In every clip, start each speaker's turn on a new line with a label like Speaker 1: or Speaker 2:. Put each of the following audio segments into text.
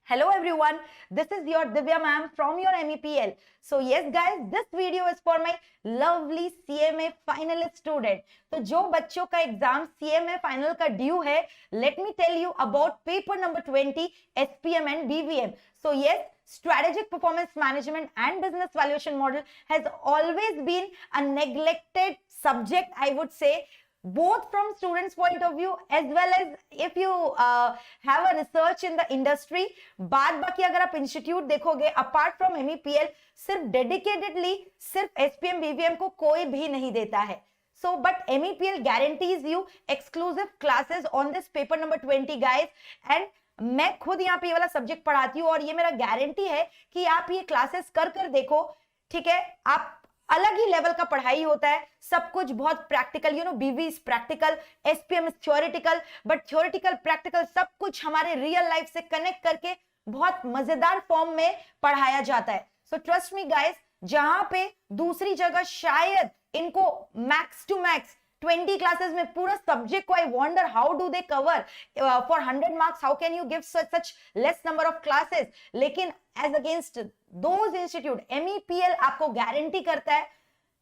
Speaker 1: Hello everyone, this is your Divya ma'am from your MEPL. So yes guys, this video is for my lovely CMA finalist student. तो जो बच्चों का exam CMA final का due है, let me tell you about paper number 20 SPM and BVM. So yes, strategic performance management and business valuation model has always been a neglected subject, I would say, both from students point of view as well as if you have a research in the industry. बाद बाकी अगर आप institute देखोगे apart from MEPL सिर्फ dedicatedly सिर्फ SPM BVM को कोई भी नहीं देता है. So but MEPL guarantees you exclusive classes on this paper number 20 guys, and मैं खुद यहाँ पे ये वाला सब्जेक्ट पढ़ाती हूँ और ये मेरा गारंटी है कि आप ये क्लासेस कर कर देखो. ठीक है, आप अलग ही लेवल का पढ़ाई होता है, सब कुछ बहुत प्रैक्टिकल, यू नो, बीवी is practical, SPM is theoretical, but theoretical practical सब कुछ हमारे रियल लाइफ से कनेक्ट करके बहुत मजेदार फॉर्म में पढ़ाया जाता है. सो ट्रस्ट मी गाइस, जहां पे दूसरी जगह शायद इनको मैक्स टू मैक्स 20 क्लासेस में पूरा सब्जेक्ट को, I wonder how do they cover for 100 marks, how can you give such less number of classes. लेकिन as against those institute MEPL आपको गारंटी करता है.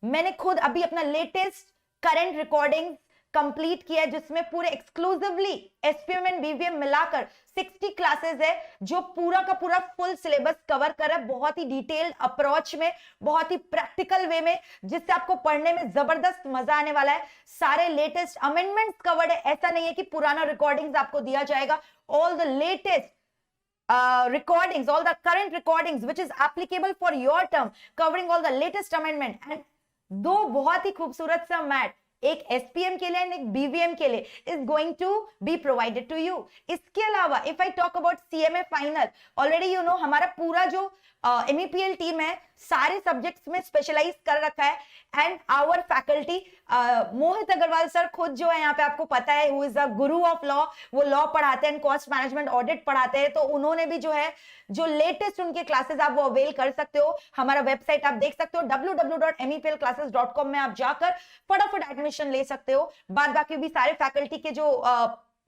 Speaker 1: मैंने खुद अभी अपना लेटेस्ट करंट रिकॉर्डिंग कंप्लीट किया है जिसमें पूरे एक्सक्लूसिवली SPM एंड BVM मिलाकर 60 क्लासेस है जो पूरा का पूरा फुल सिलेबस कवर कर रहा है, बहुत ही डिटेल्ड अप्रोच में, बहुत ही प्रैक्टिकल वे में, जिससे आपको पढ़ने में जबरदस्त मजा आने वाला है. सारे लेटेस्ट अमेंडमेंट्स कवर्ड है, ऐसा नहीं है कि पुराना रिकॉर्डिंग्स आपको दिया जाएगा. All the latest recordings, all the current recordings which is applicable for your term, covering all the latest amendment, and दो बहुत ही खूबसूरत सा मैट, एक SPM के लिए और एक BVM के लिए, is going to be provided to you. इसके अलावा if I talk about CMA final, already you know हमारा पूरा जो MEPL टीम है सारे सब्जेक्ट्स में स्पेशलाइज कर रखा है. And our faculty Mohit Agarwal sir खुद जो है यहाँ पे आपको पता है, who is a Guru of law, वो लॉ पढ़ाते हैं, कॉस्ट मैनेजमेंट ऑडिट पढ़ाते हैं. तो उन्होंने भी जो है जो लेटेस्ट उनके क्लासेस आप वो अवेल कर सकते हो. हमारा वेबसाइट आप देख सकते हो www.meplclasses.com में आप जाकर फटाफट एडमिशन ले सकते हो. बाद बाकी भी सारे फैकल्टी के जो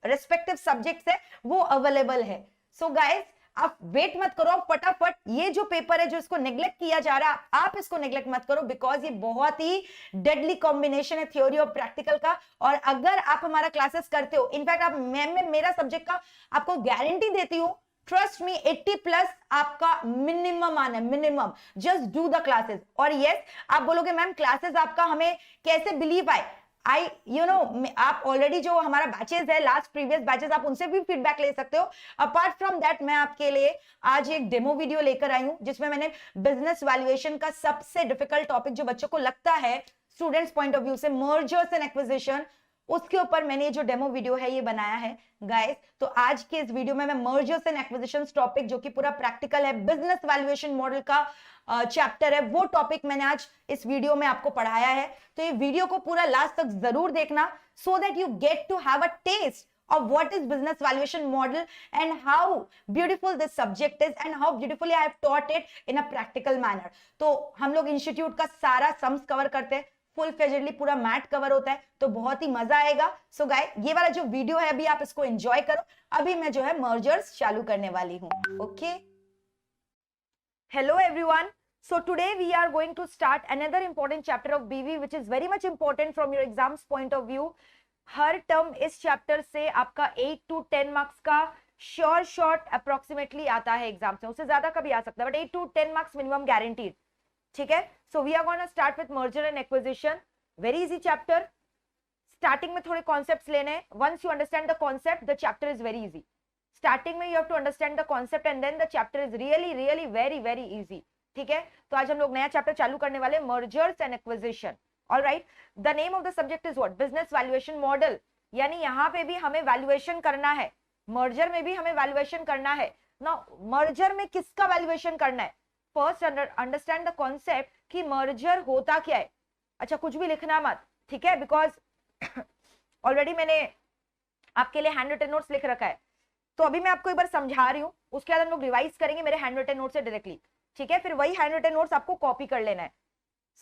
Speaker 1: रेस्पेक्टिव सब्जेक्ट्स है वो अवेलेबल है. सो गाइस, आप वेट मत करो, आप फटाफट ये जो पेपर है जो इसको नेग्लेक्ट किया जा रहा है, आप इसको नेग्लेक्ट मत करो, बिकॉज ये बहुत ही डेडली कॉम्बिनेशन है थ्योरी और प्रैक्टिकल का. और अगर आप हमारा क्लासेस करते हो, इनफैक्ट आप मैं मेरा सब्जेक्ट का आपको गारंटी देती हूँ, ट्रस्ट मी 80 प्लस आपका मिनिमम आना है, minimum. Just do the classes. और यस, आप बोलोगे मैम क्लासेस आपका हमें कैसे बिलीव आए, आप ऑलरेडी जो हमारा बैचेस है, लास्ट प्रीवियस बैचेस, आप उनसे भी फीडबैक ले सकते हो. अपार्ट फ्रॉम दैट, मैं आपके लिए आज एक डेमो वीडियो लेकर आई हूं जिसमें मैंने बिजनेस वैल्यूएशन का सबसे डिफिकल्ट टॉपिक जो बच्चों को लगता है स्टूडेंट्स पॉइंट ऑफ व्यू से, मर्जर्स एंड एक्विजिशन, उसके ऊपर मैंने जो डेमो वीडियो है ये बनाया है गाइस. तो आज के इस वीडियो में मैं मर्जर्स एंड एक्विजिशंस टॉपिक जो कि पूरा प्रैक्टिकल है, बिजनेस वैल्यूएशन मॉडल का चैप्टर है, वो टॉपिक मैंने आज इस वीडियो में आपको पढ़ाया है. तो ये वीडियो को पूरा लास्ट तक जरूर देखना, so that you get to have a test of what is business valuation model and how beautiful this subject is and how beautifully I have taught it in a practical manner. तो हम लोग institute का सारा sums cover करते हैं, full फ्लेजेडली पूरा mat cover होता है, तो बहुत ही मजा आएगा. सो गाइस, ये वाला जो वीडियो है अभी आप इसको एंजॉय करो. अभी मैं जो है मर्जर्स चालू करने वाली हूँ. Okay, hello everyone. So today we are going to start another important chapter of BV which is very much important from your exams point of view. Her term इस चैप्टर से आपका 8 to 10 मार्क्स का short approximately आता है exam से, उससे ज्यादा का भी आ सकता है, but 8 to 10 marks minimum guaranteed. ठीक है, so we are gonna start with merger and acquisition. Very easy chapter. Starting में थोड़े कॉन्सेप्ट्स लेने हैं. Once you understand the concept, the chapter is very easy. Starting में you have to understand the concept and then the chapter is really really very very easy. ठीक है, तो आज हम लोग नया चैप्टर चालू करने वाले, mergers and acquisition. All right, the name of the subject is what? Business valuation model. यानी यहाँ पे भी हमें वैल्यूएशन करना है, मर्जर में भी हमें वैल्यूएशन करना है ना. मर्जर में किसका वैल्यूएशन करना है? फर्स्ट अंडरस्टैंड द कॉन्सेप्ट कि मर्जर होता क्या है. अच्छा, कुछ भी लिखना मत, ठीक है, बिकॉज ऑलरेडी मैंने आपके लिए हैंड रिटन नोट्स लिख रखा है. तो अभी मैं आपको एक बार समझा रही हूँ, उसके बाद हम लोग रिवाइज करेंगे मेरे हैंड रिटन नोट से डायरेक्टली. ठीक है, फिर वही हैंड रिटन नोट्स आपको कॉपी कर लेना है.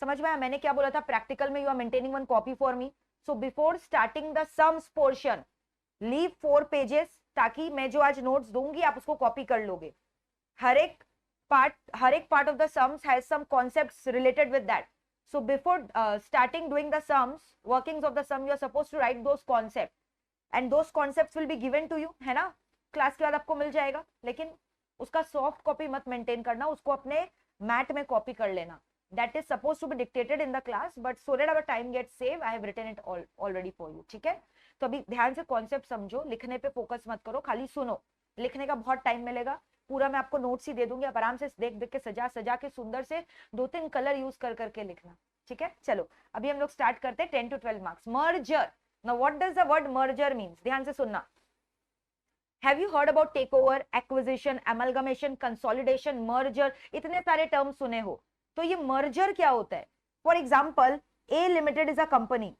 Speaker 1: समझ में आया मैंने क्या बोला था? प्रैक्टिकल में you are maintaining one copy for me. So before starting the sums portion leave 4 pages, ताकि मैं जो आज नोट्स दूंगी आप उसको कॉपी कर लोगे. हर एक part of the sums has some concepts related with that. So before starting doing the sums, workings of the sum, you are supposed to write those concepts, and those concepts will be given to you, है ना, class के बाद आपको मिल जाएगा, लेकिन उसका soft copy मत maintain करना, उसको अपने मैट में कॉपी कर लेना. That is supposed to be dictated in the class, but so that our time gets saved, I have written it already for you. ठीक है, तो अभी ध्यान से कॉन्सेप्ट समझो, लिखने पे फोकस मत करो, खाली सुनो. लिखने का बहुत टाइम मिलेगा, पूरा मैं आपको नोट्स ही दे दूंगी, आप आराम से देख देख के सजा के सुंदर से 2-3 कलर यूज कर करके लिखना. ठीक है, चलो अभी हम लोग स्टार्ट करते हैं. 10 to 12 marks. Merger. Now what does the word merger means? ध्यान से सुनना. Have you heard about tech over, acquisition, amalgamation, consolidation, merger? इतने सारे टर्म सुने हो, तो ये मर्जर क्या होता है? For example, A limited is a company.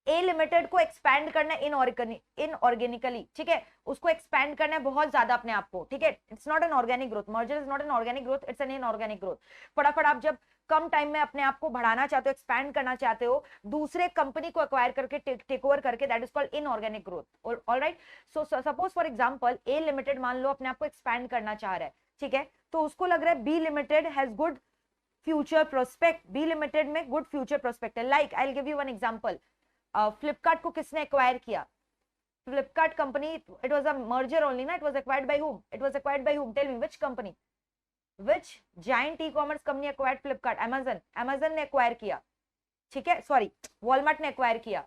Speaker 1: A limited को एक्सपैंड करना है इनऑर्गेनिकली. ठीक है, उसको एक्सपैंड करना है बहुत ज्यादा अपने आप को. ठीक है, it's not an organic growth. Merger is not an organic growth, it's an inorganic growth. फटाफट आप जब कम टाइम में अपने आप को बढ़ाना चाहते हो, एक्सपैंड करना चाहते हो, दूसरे कंपनी को एक्वायर करके, टेक ओवर करके, that is called inorganic growth. Alright, so suppose for example A limited मान लो अपने आप को एक्सपैंड करना चाह रहा है. ठीक है, तो उसको लग रहा है B limited has good future prospect. B limited में गुड फ्यूचर प्रोस्पेक्ट है. Like I will give you one example. Flipkart को किसने एक्वायर किया? Flipkart company, it was a merger only ना, it was acquired by whom? It was acquired by whom? Tell me which company, which giant e-commerce company acquired Flipkart? Amazon. Amazon ने acquire किया. ठीक है, sorry, Walmart ने acquire किया.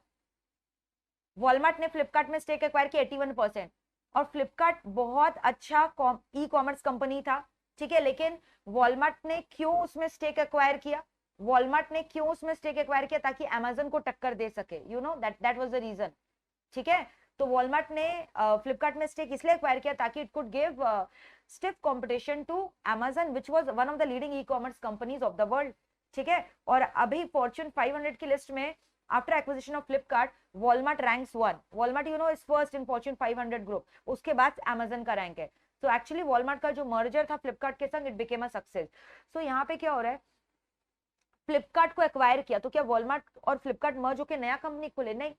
Speaker 1: Walmart ने फ्लिपकार्ट में stake acquire किया 81%. और फ्लिपकार्ट बहुत अच्छा ई-कॉमर्स कंपनी था. ठीक है, लेकिन वॉलमार्ट ने क्यों उसमें स्टेक एक्वायर किया? वॉलमार्ट ने क्यों उसमें स्टेक एक्वायर किया? ताकि अमेज़न को टक्कर दे सके. You know that was the reason. ठीक है, तो वॉलमार्ट ने फ्लिपकार्ट में स्टेक इसलिए एक्वायर किया ताकि it could give stiff competition to Amazon, which was one of the leading e-commerce companies of the world. ठीक है, और अभी फॉर्च्यून 500 की लिस्ट में after acquisition of Flipkart, Walmart ranks 1. Walmart you know is first in Fortune 500 group. उसके बाद Amazon का rank है. तो एक्चुअली वॉलमार्ट का जो मर्जर था फ्लिपकार्ट के संग, इट बिकेम अ सक्सेस. सो यहाँ पे क्या हो रहा है, फ्लिपकार्ट को एक्वायर किया, तो क्या वॉलमार्ट और फ्लिपकार्ट मर्ज होकर नया कंपनी खोले? नहीं,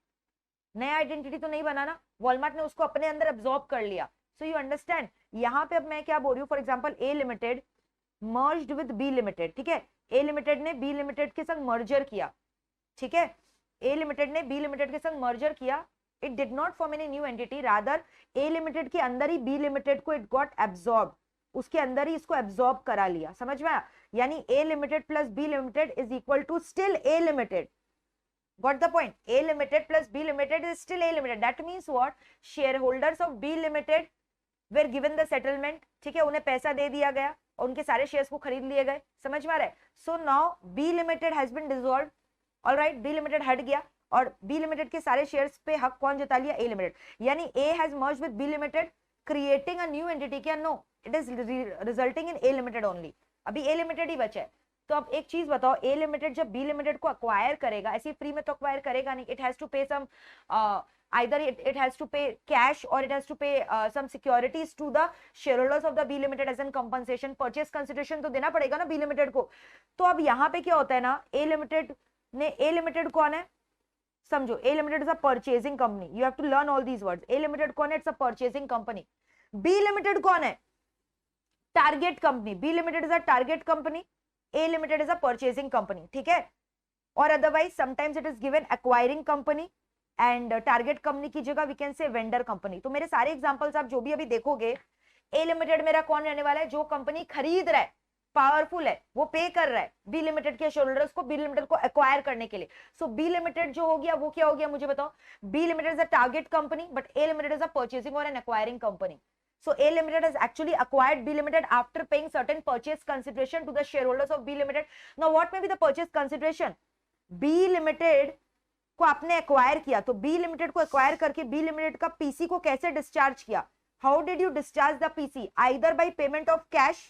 Speaker 1: नया आइडेंटिटी तो नहीं बनाना. वॉलमार्ट ने उसको अपने अंदर एब्जॉर्ब कर लिया. सो यू अंडरस्टैंड, यहाँ पे अब मैं क्या बोल रही हूँ, for example A limited merged with B limited. ठीक है, ए लिमिटेड ने बी लिमिटेड के संग मर्जर किया. ठीक है, ए लिमिटेड ने बी लिमिटेड के संग मर्जर किया. It did not form any new entity, rather A limited के अंदर ही बी लिमिटेड को इट गॉट एब्जॉर्ब. उसके अंदर ही इसको एब्जॉर्ब करा लिया. समझ में आया? यानी A limited plus B limited is equal to still A limited. Got the point? A limited plus B limited is still A limited. That means what? Shareholders of B limited were given the settlement. ठीक है, उन्हें पैसा दे दिया गया और उनके सारे shares को खरीद लिए गए. समझ में आ रहा है? So now B limited has been dissolved. All right, B limited हट गया और B limited के सारे शेयर्स पे हक कौन जता लिया? A limited. यानी A has merged with B limited, creating a new entity. क्या? No, it is resulting in A limited only. अभी A limited ही बचा है. तो अब एक चीज बताओ, ए लिमिटेड जब बी लिमिटेड को अक्वायर करेगा, ऐसे फ्री में तो अक्वायर करेगा नहीं. इट हैज टू पे सम, either it has to pay cash or it has to pay some securities to the shareholders of the B limited as an compensation. Purchase consideration तो देना पड़ेगा ना B limited को. तो अब यहाँ पे क्या होता है ना, A limited कौन है? समझो, A limited is a purchasing company. You have to learn all these words. A limited कौन है? It's a purchasing company. B limited कौन है? Target company. B limited is a target company. A limited is a purchasing company. ठीक है, और otherwise sometimes it is given acquiring company and target company की जगह we can say vendor company. तो मेरे सारे एग्जांपल्स आप जो भी अभी देखोगे, A limited मेरा कौन रहने वाला है? जो कंपनी खरीद रहा है, पावरफुल है, वो पे कर रहा है B limited के शेयरहोल्डर्स को, B limited को एक्वायर करने के लिए. सो B limited जो हो गया वो क्या हो गया मुझे बताओ? B limited is a target company but A limited is a purchasing or an acquiring company. So A limited has actually acquired B limited after paying certain purchase consideration to the shareholders of B limited. Now what may be the purchase consideration? B limited को आपने acquire किया, तो B limited को acquire करके B limited का PC को कैसे discharge किया? How did you discharge the PC? Either by payment of cash,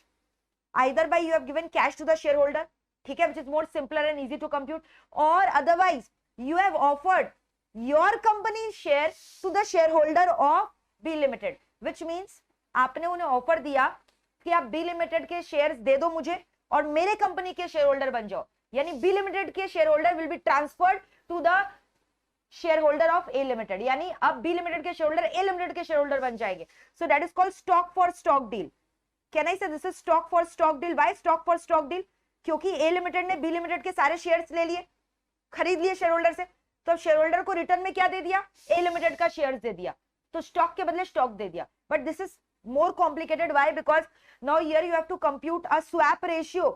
Speaker 1: either by you have given cash to the shareholder, ठीक है, which is more simpler and easy to compute, or otherwise you have offered your company share to the shareholder of B limited, which means आपने उन्हें offer दिया कि आप B limited के shares दे दो मुझे और मेरे कंपनी के शेयर होल्डर बन जाओ. यानी बी लिमिटेड के share holder will be transferred to the share holder of A limited, यानी अब बी लिमिटेड के शेयर होल्डर ए लिमिटेड के शेयर होल्डर बन जाएंगे. So that is called stock for stock deal. Can I say this is stock for stock deal? Why stock for stock deal? क्योंकि A limited ने B limited के सारे shares ले लिए, खरीद लिए शेयर होल्डर से, तो शेयर होल्डर को रिटर्न में क्या दे दिया? ए लिमिटेड का शेयर्स दे दिया, तो स्टॉक के बदले स्टॉक दे दिया. But this is more complicated. Why? Because now here you have to compute a swap ratio.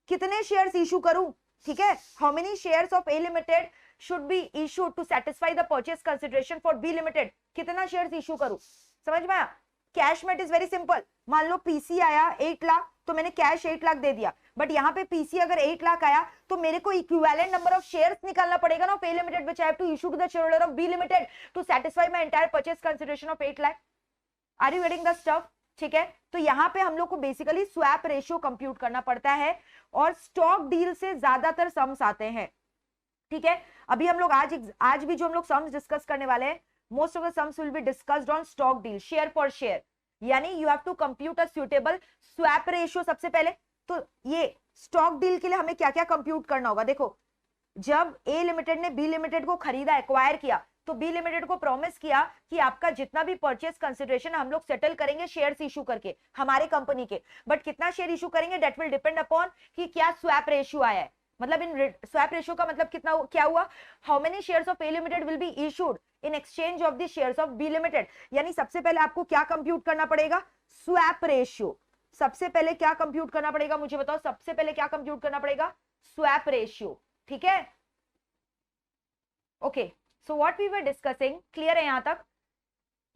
Speaker 1: कितने शेयर्स इशू करूं? ठीक है, how many shares of A limited should be issued to satisfy the purchase consideration for B limited? कितना shares issue करूं? समझ में आया? Cash में इट इज वेरी सिंपल. मान लो पीसी आया 8 लाख, तो मैंने कैश 8 लाख दे दिया. बट यहाँ पे पीसी अगर 8 लाख आया तो मेरे को इक्विवेलेंट नंबर ऑफ शेयर्स निकालना पड़ेगा ना of A limited, which I have to issue to the share holder of B limited to satisfy my entire purchase consideration of 8 lakh. Are you getting the stuff? ठीक है, तो यहाँ पे हम लोग को बेसिकली स्वैप रेशियो कंप्यूट करना पड़ता है और स्टॉक डील से ज्यादातर सम्स आते हैं. ठीक है, अभी हम लोग आज भी जो हम लोग सम्स डिस्कस करने वाले हैं, most of the sums will be discussed on stock deal, share for share. यानी you have to compute a suitable swap ratio. सबसे पहले तो ये स्टॉक डील के लिए हमें क्या क्या कंप्यूट करना होगा. देखो, जब ए लिमिटेड ने बी लिमिटेड को खरीदा, एक्वायर किया, तो बी लिमिटेड को प्रॉमिस किया कि आपका जितना भी परचेज कंसिडरेशन हम लोग सेटल करेंगे शेयर्स इशू करके हमारे कंपनी के. बट कितना शेयर इशू करेंगे दैट विल डिपेंड अपॉन कि क्या स्वैप रेशियो आया है. मतलब इन स्वैप रेशियो का मतलब कितना क्या हुआ? How many shares of A limited will be issued in exchange of the shares of B limited. यानी सबसे पहले आपको क्या कंप्यूट करना पड़ेगा? Swap ratio. सबसे पहले क्या कंप्यूट करना पड़ेगा मुझे बताओ? सबसे पहले क्या कंप्यूट करना पड़ेगा? Swap ratio. ठीक है, okay. So what we were discussing, clear है यहां तक?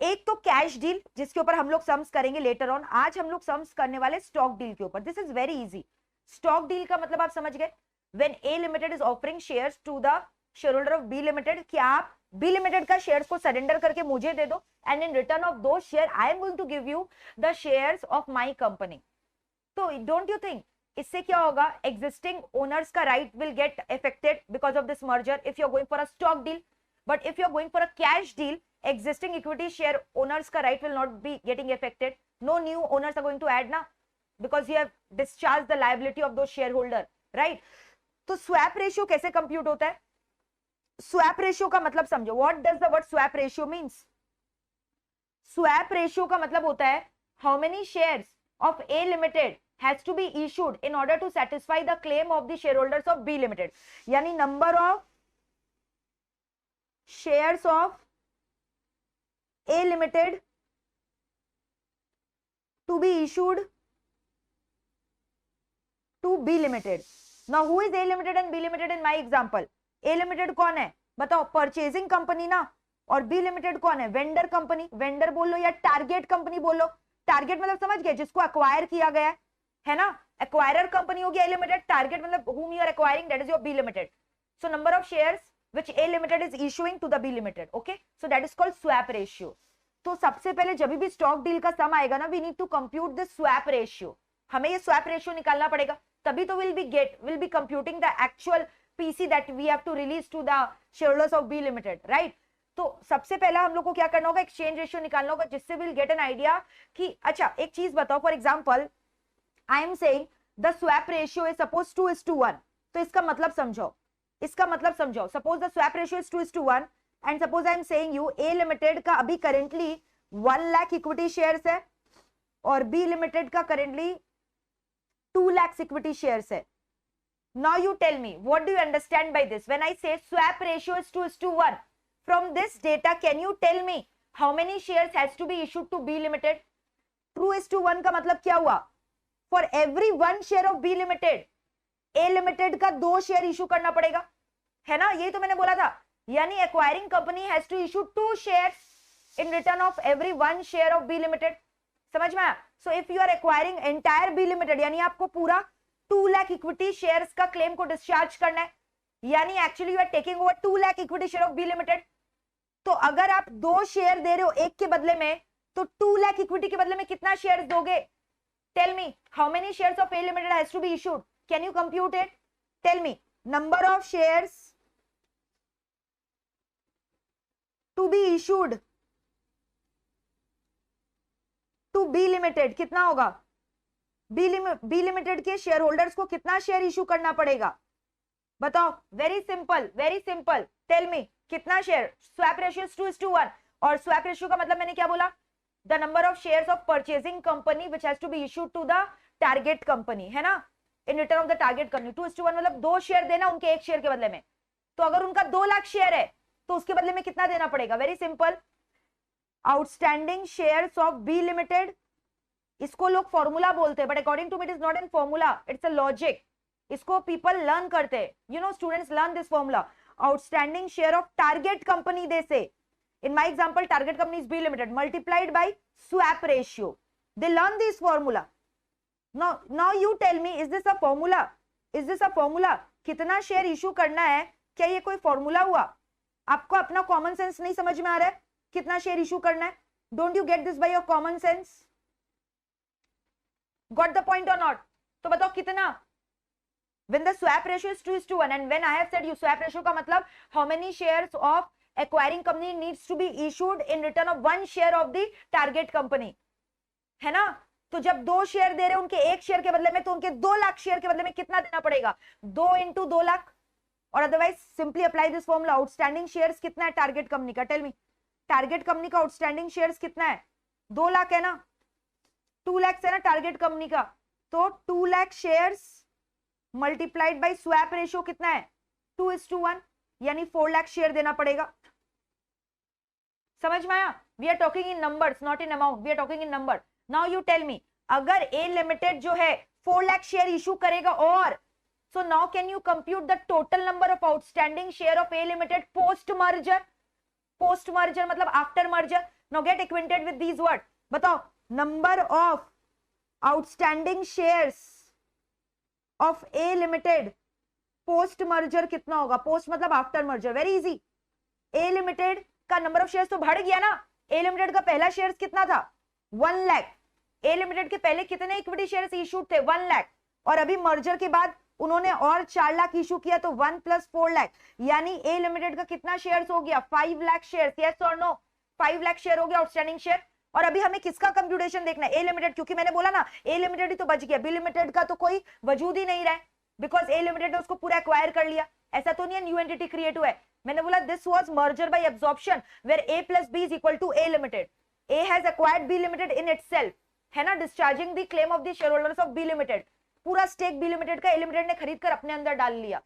Speaker 1: एक तो कैश डील जिसके ऊपर हम लोग सम्स करेंगे लेटर ऑन. आज हम लोग सम्स करने वाले स्टॉक डील के ऊपर. This is very easy. Stock deal का मतलब आप समझ गए. When A Limited is offering shares to the shareholder of B Limited, क्या आप B Limited का शेयर्स को सरेंडर करके मुझे दे दो, and in return of those share I am going to give you the shares of my company. तो don't you think इससे क्या होगा? Existing owners का right will get affected because of this merger if you are going for a stock deal. But if you are going for a cash deal, existing equity share owners का right will not be getting affected. No new owners are going to add ना, because you have discharged the liability of those shareholder, right? तो swap ratio कैसे compute होता है? Swap ratio का मतलब समझो. What does the word swap ratio means? Swap ratio का मतलब होता है how many shares of A limited has to be issued in order to satisfy the claim of the share holders of B limited. यानी number of shares of A limited to be issued to B limited. Now who is A Limited and B Limited in my example? A Limited कौन है बताओ? Purchasing company ना. और B Limited कौन है? Vendor company. Vendor बोल लो या target company बोल लो. टारगेट मतलब समझ गए, जिसको एक्वायर किया गया है ना. एक्वायरर कंपनी होगी A Limited. टारगेट मतलब whom you are acquiring, that is your B Limited. So number of shares which A Limited is issuing to the B Limited. Okay, so that is called swap ratio. तो सबसे पहले जब भी stock deal का सम आएगा ना, we need to compute the swap ratio. हमें ये स्वैप रेशियो निकालना पड़ेगा, तभी तो will be computing the actual PC that we have to release to the shareholders of B limited, right? तो सबसे पहला हम लोग को क्या करना होगा? एक्सचेंज रेशियो निकालना होगा, जिससे विल गेट एन आइडिया कि अच्छा एक चीज बताओ. For example I am saying the swap ratio is suppose 2:1. तो इसका मतलब समझो, suppose the swap ratio is 2:1 and suppose I am saying you A limited का अभी करेंटली 1 लाख इक्विटी शेयर्स है और बी लिमिटेड का करेंटली 2 lakhs equity shares है. Now you tell me, what do you understand by this? When I say swap ratio is 2:1, from this data, can you tell me how many shares has to be issued to B Limited? 2:1 का मतलब क्या हुआ? For every 1 share of B Limited, A Limited का 2 share issue करना पड़ेगा, है ना? यही तो मैंने बोला था. यानी acquiring company has to issue 2 shares in return of every 1 share of B Limited. समझ में आया? So if you are acquiring entire B limited, यानी आपको पूरा 2 लाख इक्विटी शेयर्स का क्लेम को डिस्चार्ज करना है. यानी actually you are taking over 2 lakh equity share of B limited. तो अगर आप 2 शेयर दे रहे हो एक के बदले में, तो 2 लाख इक्विटी के बदले में कितना शेयर्स दोगे? Tell me how many shares of A limited has to be issued. Can you compute it? Tell me number of shares to be issued to B limited. कितना होगा? बी लिमिटेड के share holders को कितना share issue करना पड़ेगा बताओ? Very simple. Tell me कितना share, swap ratio 2:1, और स्वैप रेशियो का मतलब मैंने क्या बोला, the number of shares of purchasing company which has to be issued to the target company, है ना, in return of the target company. 2:1 मतलब 2 शेयर देना उनके 1 शेयर के बदले में। तो अगर उनका 2 लाख शेयर है तो उसके बदले में कितना देना पड़ेगा, very simple, outstanding shares of B limited, इसको लोग फॉर्मूला बोलते हैं, but according to me it is not an formula, it's a logic, इसको पीपल लर्न करते हैं, you know, students learn this formula. Outstanding share of target company they say, in my example target company is B limited, multiplied by swap ratio, they learn this formula. Now you tell me, is this a formula, is this a formula, कितना share issue करना है, क्या ये कोई formula हुआ? आपको अपना common sense नहीं समझ में आ रहा है कितना शेयर इशू करना है? Don't you get this by your common sense? Got the point और नॉट? तो बताओ कितना? when the swap ratio is 2:1, and when I have said you swap ratio का मतलब how many shares of acquiring company needs to be issued in return of 1 share of the target company, है ना? तो जब 2 share दे रहे उनके 1 share के बदले में, तो उनके 2 लाख शेयर के बदले में कितना देना पड़ेगा, 2 × 2 लाख। और otherwise simply apply this formula, outstanding shares कितना है टारगेट कंपनी का, टेल मी, टारगेट कंपनी का आउटस्टैंडिंग शेयर्स कितना है, 2 लाख है ना, 2 लाख है ना टारगेट कंपनी का, तो 2 lakh shares multiplied by swap ratio कितना है, 2:1, यानी 4 लाख शेयर देना पड़ेगा। समझ में आया? We are talking in numbers, not in amount, we are talking in number. Now you tell me, अगर ए लिमिटेड जो है 4 लाख शेयर इशू करेगा, और so now can you compute the total number of outstanding share of A limited post merger, post merger मतलब after merger. Now get acquainted with these word, बताओ number of outstanding shares of A limited post merger कितना होगा, post मतलब after merger, very easy. A limited का number of shares तो बढ़ गया ना, ए लिमिटेड का पहला शेयर्स कितना था, 1 लाख, ए लिमिटेड के पहले कितने इक्विटी शेयर्स इशूड थे, 1 लाख, और अभी मर्जर के बाद उन्होंने और 4 लाख इशू किया, तो 1 + 4 लाख, यानी ए लिमिटेड का कितना शेयर्स हो गया, 5 लाख शेयर्स, यस और नो, 5 लाख शेयर हो गया आउटस्टैंडिंग शेयर। और अभी हमें किसका कंप्यूटेशन देखना है, ए लिमिटेड, क्योंकि मैंने बोला ना ए लिमिटेड ही तो बच गया, बी लिमिटेड का तो कोई वजूद ही नहीं रहा है, बिकॉज ए लिमिटेड ने उसको पूरा एक्वायर कर लिया, ऐसा तो नहीं है न्यू एंटिटी क्रिएट हुआ है। मैंने बोला this was merger by absorption where A + B is equal to A limited, A has acquired B limited in itself, है ना, discharging the claim of the share holders of B limited, पूरा stake B limited का A limited ने खरीद कर अपने अंदर डाल लिया।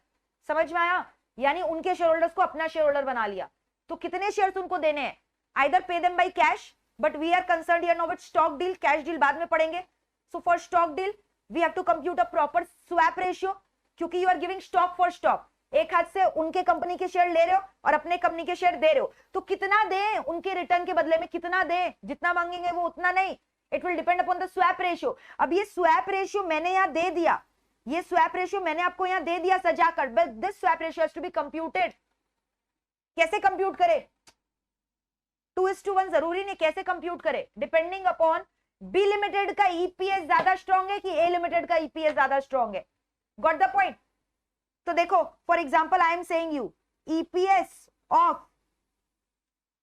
Speaker 1: समझ में आया? यानी उनके शेयर होल्डर्स को अपना शेयर होल्डर बना लिया। तो कितने शेयर्स उनको देने हैं, either pay them by cash, but we are concerned here now with stock deal, cash deal बाद में पढ़ेंगे। So for stock deal we have to compute a proper swap ratio, क्योंकि you are giving stock for stock, एक हाथ से उनके company के share ले रहे हो और अपने कंपनी के शेयर दे रहे हो, तो कितना दें उनके रिटर्न के बदले में, कितना दें, जितना मांगेंगे वो उतना नहीं, it will depend upon the swap ratio. अब ये स्वैप रेशियो मैंने यहाँ दे दिया, ये स्वैप रेशियो मैंने आपको यहाँ दे दिया सजाकर, but this swap ratio has to be computed. कैसे कंप्यूट करे, 2:1 जरूरी नहीं, कैसे कंप्यूट करे, डिपेंडिंग अपॉन बी लिमिटेड का ईपीएस ज्यादा स्ट्रॉन्ग है कि ए लिमिटेड का ईपीएस ज्यादा स्ट्रॉन्ग है। Got the point? तो देखो for example I am saying you EPS of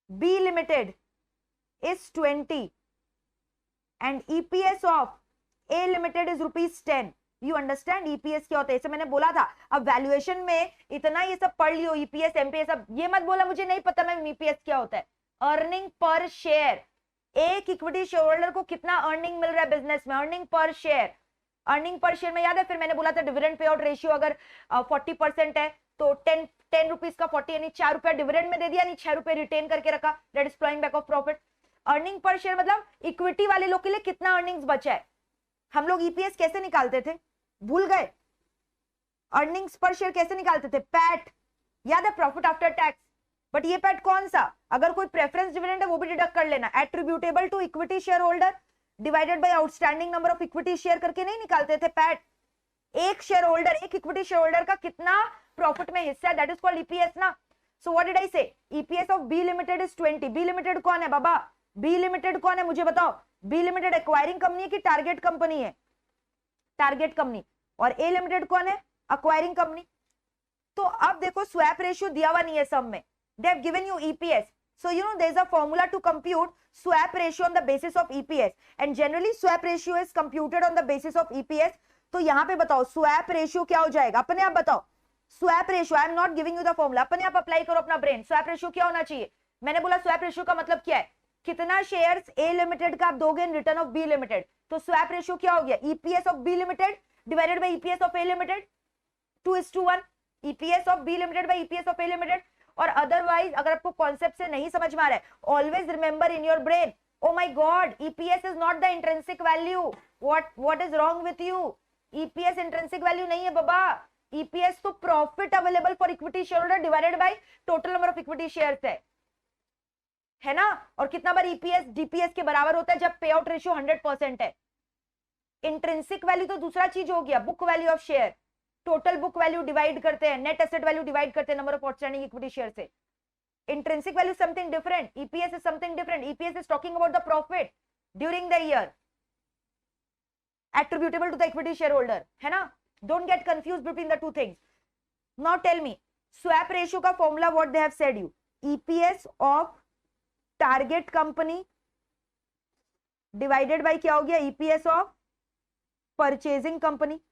Speaker 1: B limited is 20 and EPS of A limited is ₹10। You understand EPS क्या होता है? इसे मैंने बोला था, अब वैल्यूएशन में इतना ये सब पढ़ लियो, ईपीएस एमपीएस, अब ये मत बोला मुझे नहीं पता मैम ईपीएस क्या होता है। अर्निंग पर शेयर, एक इक्विटी शेयर होल्डर को कितना अर्निंग मिल रहा है बिजनेस में, earning per share, earning per share में याद है, फिर मैंने बोला था डिविडेंड पे आउट रेशियो अगर 40% है तो 10 रुपीज का 40 यानी 4 रुपया डिविडेंड में दे दिया, यानी 6 रुपए रिटेन करके रखा, that is flowing back of profit. Earning per share मतलब इक्विटी वाले लोग के लिए कितना अर्निंग्स बचा है। हम लोग ईपीएस कैसे निकालते थे, भूल गए? अर्निंग्स पर शेयर कैसे निकालते थे, पैट, याद है, प्रॉफिट आफ्टर टैक्स। बट ये पैट कौन सा, अगर कोई प्रेफरेंस डिविडेंड है वो भी डिडक्ट कर लेना, attributable to equity share holder divided by outstanding number of equity share करके नहीं निकालते थे पैट। एक शेयर होल्डर, एक इक्विटी शेयर होल्डर का कितना प्रॉफिट में हिस्सा है, दैट इज कॉल्ड ईपीएस ना। So what did I say, EPS of B limited is 20। B limited कौन है बाबा, बी लिमिटेड कौन है मुझे बताओ? बी लिमिटेड एक्वायरिंग कंपनी है कि टारगेट कंपनी है? Target company. और ए लिमिटेड कौन है, एक्वायरिंग कंपनी। तो अब देखो स्वैप रेशियो दिया हुआ नहीं है सब में, they have given you EPS, so you know there is a formula to compute swap ratio on the basis of EPS and generally swap ratio is computed on the basis of EPS। तो यहाँ पे बताओ swap ratio क्या हो जाएगा, अपने आप बताओ, swap ratio, I am not giving you the formula, अपने आप अप्लाई करो अपना ब्रेन। स्वैप रेशियो क्या होना चाहिए? मैंने बोला स्वैप रेशियो का मतलब क्या है, कितना शेयर्स ए लिमिटेड का आप दोगे in return of B limited. तो स्वैप रेशियो क्या हो गया, EPS of B limited divided by EPS of A limited, 2:1, EPS of B limited by EPS of A limited. और अदरवाइज अगर आपको कॉन्सेप्ट से नहीं समझ में आ रहा है, always remember in your brain, oh my god, EPS is not the intrinsic value, what is wrong with you? EPS intrinsic value नहीं है बाबा, EPS तो profit available for equity shareholder divided by total number of equity shares है ना। और कितना बार EPS DPS के बराबर होता है, जब पे आउट रेशियो 100% है। इंट्रिंसिक वैल्यू तो दूसरा चीज हो गया, book value of share, total book value divide करते हैं, नेट एसेट वैल्यू डिवाइड करते हैं number of outstanding equity share से। Intrinsic value is something different, EPS is something different. EPS is talking about the profit during the year attributable to the equity shareholder, है ना। Don't get confused between the two things. Now tell me, swap ratio का formula what they have said you, EPS of target company divided by क्या हो गया, EPS of purchasing company।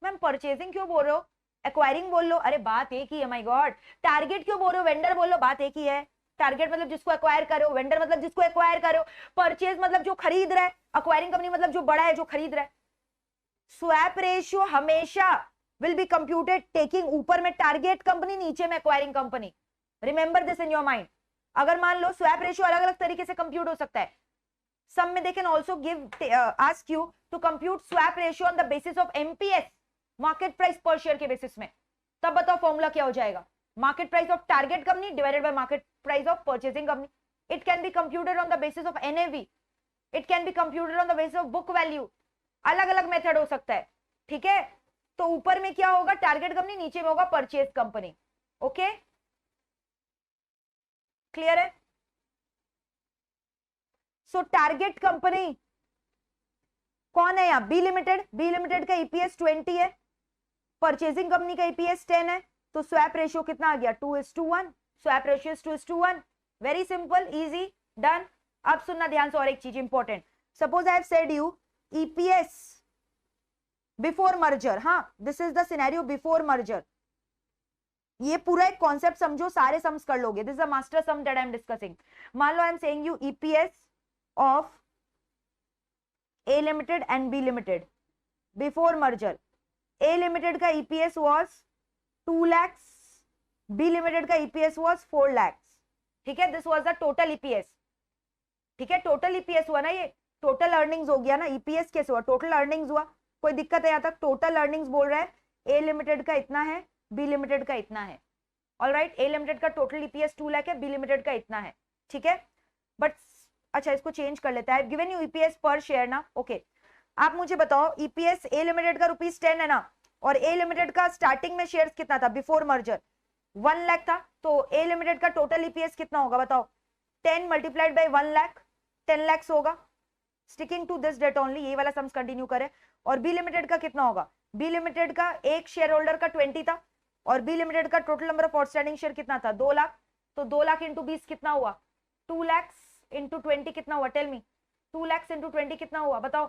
Speaker 1: Ma'am purchasing क्यों बोल रहे हो, एक्वायरिंग बोल लो, अरे बात एक ही है, माय गॉड। टारगेट क्यों बोल रहे हो, वेंडर बोल लो, बात एक ही है। टारगेट मतलब जिसको एक्वायर करो, वेंडर मतलब जिसको एक्वायर करो, परचेज मतलब जो खरीद रहा है, एक्वायरिंग कंपनी मतलब जो बड़ा है जो खरीद रहा है। स्वैप रेशियो हमेशा विल बी कंप्यूटेड टेकिंग ऊपर में टारगेट कंपनी, नीचे में acquiring company. Remember this in your mind. अगर मान लो स्वैप रेशियो अलग अलग तरीके से कंप्यूट हो सकता है, सम में they can also give ask you to compute swap ratio on the basis of MPS, market price per share के बेसिस में। तब बताओ फॉर्मूला क्या हो जाएगा, market price of target company divided by market price of purchasing company. It can be computed on the basis of NAV, it can be computed on the basis of book value, अलग अलग method हो सकता है, ठीक है। तो ऊपर में क्या होगा, टारगेट कंपनी, नीचे में होगा परचेज कंपनी। ओके, क्लियर है। सो टारगेट कंपनी कौन है यहाँ, बी लिमिटेड। बी लिमिटेड का ईपीएस 20 है, परचेजिंग कंपनी का ईपीएस 10 है, तो स्वैप रेशियो कितना आ गया, 2:1। Swap ratio is 2:1। Very simple, easy, done. अब सुनना ध्यान से और एक चीज important, suppose I have said you EPS before merger, हाँ this is the scenario before merger. ये पूरा एक कॉन्सेप्ट समझो, सारे सम्स कर लोगे, this is a master sum that I am discussing. मान लो I am saying you EPS of A limited and B limited before merger. A limited का EPS was 2 lakhs, B limited का EPS was 4 lakhs, ठीक है। This was the total EPS, ठीक है। Total EPS हुआ ना, ये टोटल अर्निंग्स हो गया ना, EPS कैसे हुआ, टोटल अर्निंग्स हुआ। कोई दिक्कत है यहाँ तक, टोटल अर्निंग्स बोल रहा है, A लिमिटेड का इतना है, B लिमिटेड का इतना है। ऑलराइट, A लिमिटेड का टोटल EPS 2 लाख है, B लिमिटेड का इतना है, ठीक है। बट अच्छा इसको चेंज कर लेता है, गिवन यू ईपीएस पर शेयर ना। ओके, आप मुझे बताओ ईपीएस ए लिमिटेड का ₹10 है ना, और ए लिमिटेड का स्टार्टिंग में शेयर्स कितना था बिफोर मर्जर, 1 लाख था। तो ए लिमिटेड का टोटल ईपीएस कितना होगा बताओ, 10 मल्टीप्लाइड बाय 1 लाख, 10 lakhs होगा। Sticking to this date only, ये वाला सम्स कंटिन्यू करें। और बी लिमिटेड का कितना होगा, बी लिमिटेड का एक शेयर होल्डर का 20 था, और बी लिमिटेड का total number of outstanding share कितना था, 2 लाख। तो 2 लाख इंटू 20 कितना हुआ, 2 lakhs इंटू 20 कितना हुआ, टेल मी। 2 lakhs इंटू 20 कितना हुआ बताओ,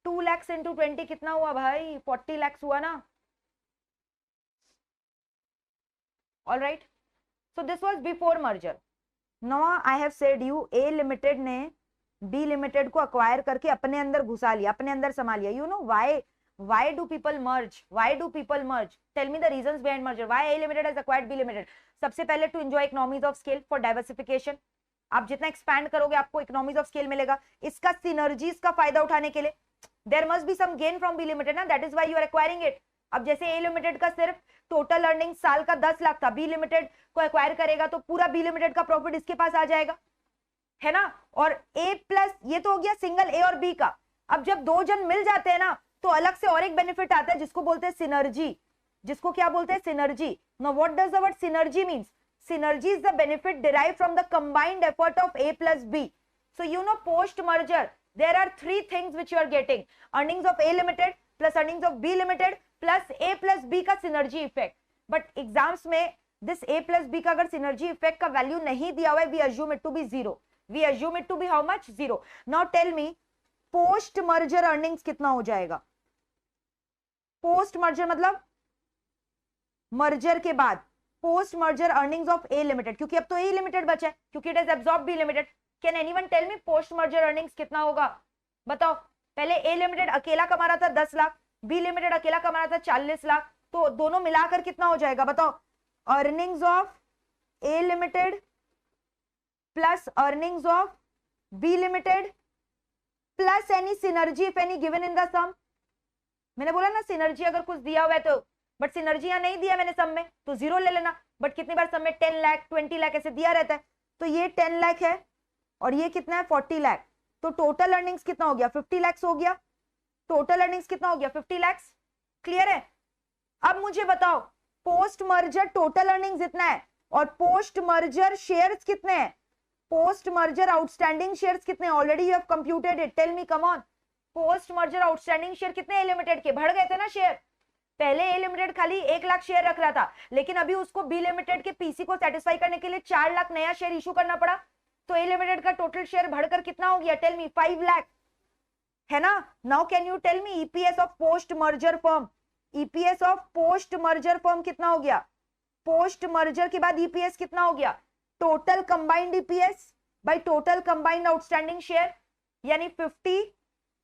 Speaker 1: 2 lakhs इंटू 20 कितना हुआ भाई, 40 lakhs हुआ ना। Alright, so this was before merger. Now I have said you A limited ने बी लिमिटेड को अक्वायर करके अपने अंदर घुसा लिया, अपने अंदर समा लिया। You know why do people merge, why do people merge, tell me the reasons behind merger, why A limited has acquired B limited. सबसे पहले to enjoy economies of scale for diversification, आप जितना एक्सपैंड करोगे आपको economies of scale मिलेगा, इसका synergies का फायदा उठाने के लिए। There must be some gain from B limited ना, that is why you are acquiring it. अब जैसे ए लिमिटेड का सिर्फ टोटल अर्निंग साल का 10 लाख था, बी लिमिटेड को एक्वायर करेगा तो पूरा बी लिमिटेड का प्रॉफिट इसके पास आ जाएगा, है ना। और ए प्लस, ये तो हो गया सिंगल ए और बी का। अब जब दो जन मिल जाते हैं ना तो अलग से और एक बेनिफिट आता है जिसको बोलते हैं सिनर्जी, जिसको क्या बोलते हैं, synergy. Now what does the word synergy means, synergy is the benefit derived from the combined effort of A plus B. So you know post merger there are 3 things which you are getting, earnings of A limited plus earnings of B limited plus A plus B का synergy effect. But exams में this A plus B का अगर synergy effect का value नहीं दिया हुआ है, we assume it to be 0. We assume it to be how much, 0. Now tell me post merger earnings कितना हो जाएगा। post merger मतलब मर्जर के बाद post merger earnings of A limited, क्योंकि अब तो ए लिमिटेड बचा है क्योंकि it is absorb B limited. Can anyone tell me post merger earnings कितना होगा? बताओ। पहले ए लिमिटेड अकेला कमा रहा था 10 लाख, बी लिमिटेड अकेला कमा रहा था 40 लाख, तो दोनों मिलाकर कितना हो जाएगा बताओ? Earnings of A limited plus earnings of B limited plus any synergy if any given in the sum. मैंने बोला ना सिनर्जी अगर कुछ दिया हुआ है तो, बट सिनर्जी यहां नहीं दिया मैंने सम में तो जीरो ले लेना, बट कितनी बार सम में 10 लाख 20 लाख ऐसे दिया रहता है, तो ये 10 लाख है और ये कितना है 40 लाख, तो टोटल अर्निंग्स कितना हो गया 50 लाख हो गया। टोटल अर्निंग्स कितना हो गया 50 लाख। क्लियर है? अब मुझे बताओ पोस्ट मर्जर टोटल अर्निंग्स इतना है और पोस्ट मर्जर शेयर्स कितने हैं? पोस्ट मर्जर आउटस्टैंडिंग शेयर्स कितने? Already you have computed it, tell me come on. Post merger outstanding share कितने ए लिमिटेड के? बढ़ गए थे ना शेयर। पहले ए लिमिटेड खाली 1 लाख शेयर रख रहा था, लेकिन अभी उसको बी लिमिटेड के पीसी को सेटिस्फाई करने के लिए 4 लाख नया शेयर इशू करना पड़ा, तो ए लिमिटेड का टोटल शेयर बढ़कर कितना हो गया? टेल मी 5 लाख, है ना? Now can you tell me EPS of post merger firm? EPS of post merger firm कितना हो गया? पोस्ट मर्जर के बाद ईपीएस कितना हो गया? Total combined EPS by total combined outstanding share, यानी 50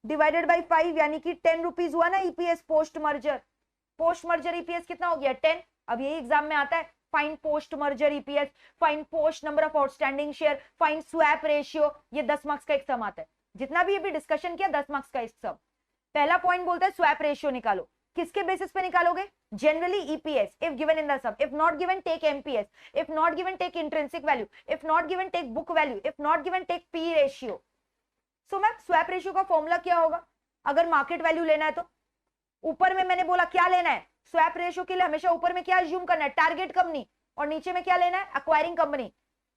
Speaker 1: डिवाइडेड बाय 5, यानी कि 10 रुपीज हुआ ना EPS post merger. Post merger EPS कितना हो गया? 10। अब यही एग्जाम में आता है, find post merger EPS, find post number of outstanding share, find swap ratio. ये 10 मार्क्स का एक सम आता है, जितना भी अभी डिस्कशन किया 10 मार्क्स का एक सम। पहला पॉइंट बोलता है स्वैप रेशियो निकालो। किसके बेसिस पे निकालोगे? Generally EPS, if given in the sum, if not given take MPS, if not given take intrinsic value, if not given take book value, if not given take P ratio. So ma'am swap ratio का formula क्या होगा अगर market value लेना है? तो ऊपर में मैंने बोला क्या लेना है स्वैप रेशियो के लिए, हमेशा ऊपर में क्या अज्यूम करना है? टारगेट कंपनी, और नीचे में क्या लेना है? Acquiring company.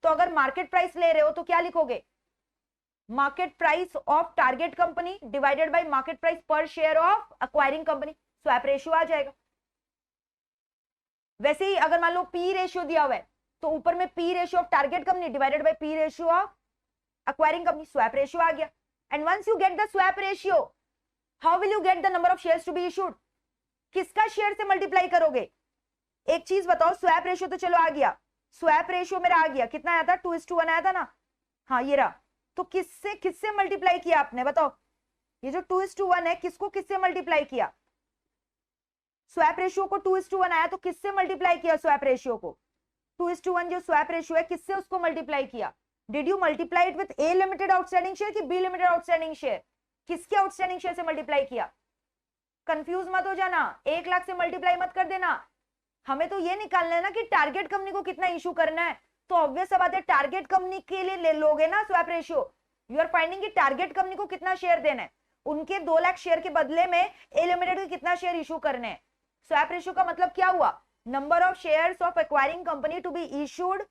Speaker 1: तो अगर मार्केट प्राइस ले रहे हो तो क्या लिखोगे? Market price of target company divided by market price per share of acquiring company, swap ratio आ जाएगा। वैसे ही अगर मान लो पी रेशियो दिया हुआ है तो ऊपर में P ratio of target company divided by P ratio of acquiring company, swap ratio आ गया। And once you get the swap ratio, how will you get the number of shares to be issued? किसका share से multiply करोगे? एक चीज बताओ, swap ratio तो चलो आ गया, स्वैप रेशियो मेरा आ गया, कितना आया था? 2:1 आया था ना? हाँ ये रहा। तो किससे मल्टीप्लाई किया आपने बताओ? ये जो 2:1 है किसको किससे मल्टीप्लाई किया? स्वैप रेशियो को 2:1 आया तो किससे मल्टीप्लाई किया स्वैप रेशियो को? 2:1 जो स्वैप रेशियो है किससे उसको मल्टीप्लाई किया? Did you multiply it with A limited outstanding share कि बी लिमिटेड आउटस्टैंडिंग शेयर? किसके आउटस्टैंडिंग शेयर से मल्टीप्लाई किया? कंफ्यूज मत हो जाना, 1 लाख से मल्टीप्लाई मत कर देना। हमें तो ये निकालना है ना कि टारगेट कंपनी को कितना इशू करना है, तो ऑब्वियस सा बात है टारगेट कंपनी के लिए ले लोगे ना swap ratio. You are finding कि टारगेट कंपनी को कितना शेयर देना है, उनके 2 लाख शेयर के बदले में ए लिमिटेड को कितना शेयर इशू करने हैं। स्वैप रेशियो का मतलब क्या हुआ? Number of shares of acquiring company to be issued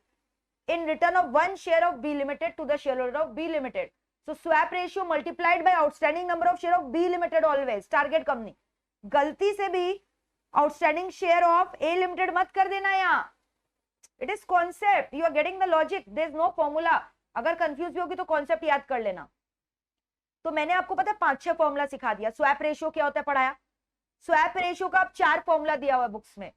Speaker 1: in return of 1 share of B limited to the shareholder of B limited. So swap ratio multiplied by outstanding number of share of B limited always, target company. गलती से भी outstanding share of A limited मत कर देना यहाँ. It is concept. You are getting the logic. There is no formula. अगर confuse भी होगी तो कॉन्सेप्ट याद कर लेना. तो मैंने आपको पता है 5-6 फॉर्मूला सिखा दिया. स्वैप रेशियो क्या होता है पढ़ाया. स्वैप रेशियो का आप 4 फॉर्मूला दिया हुआ है बुक्स में.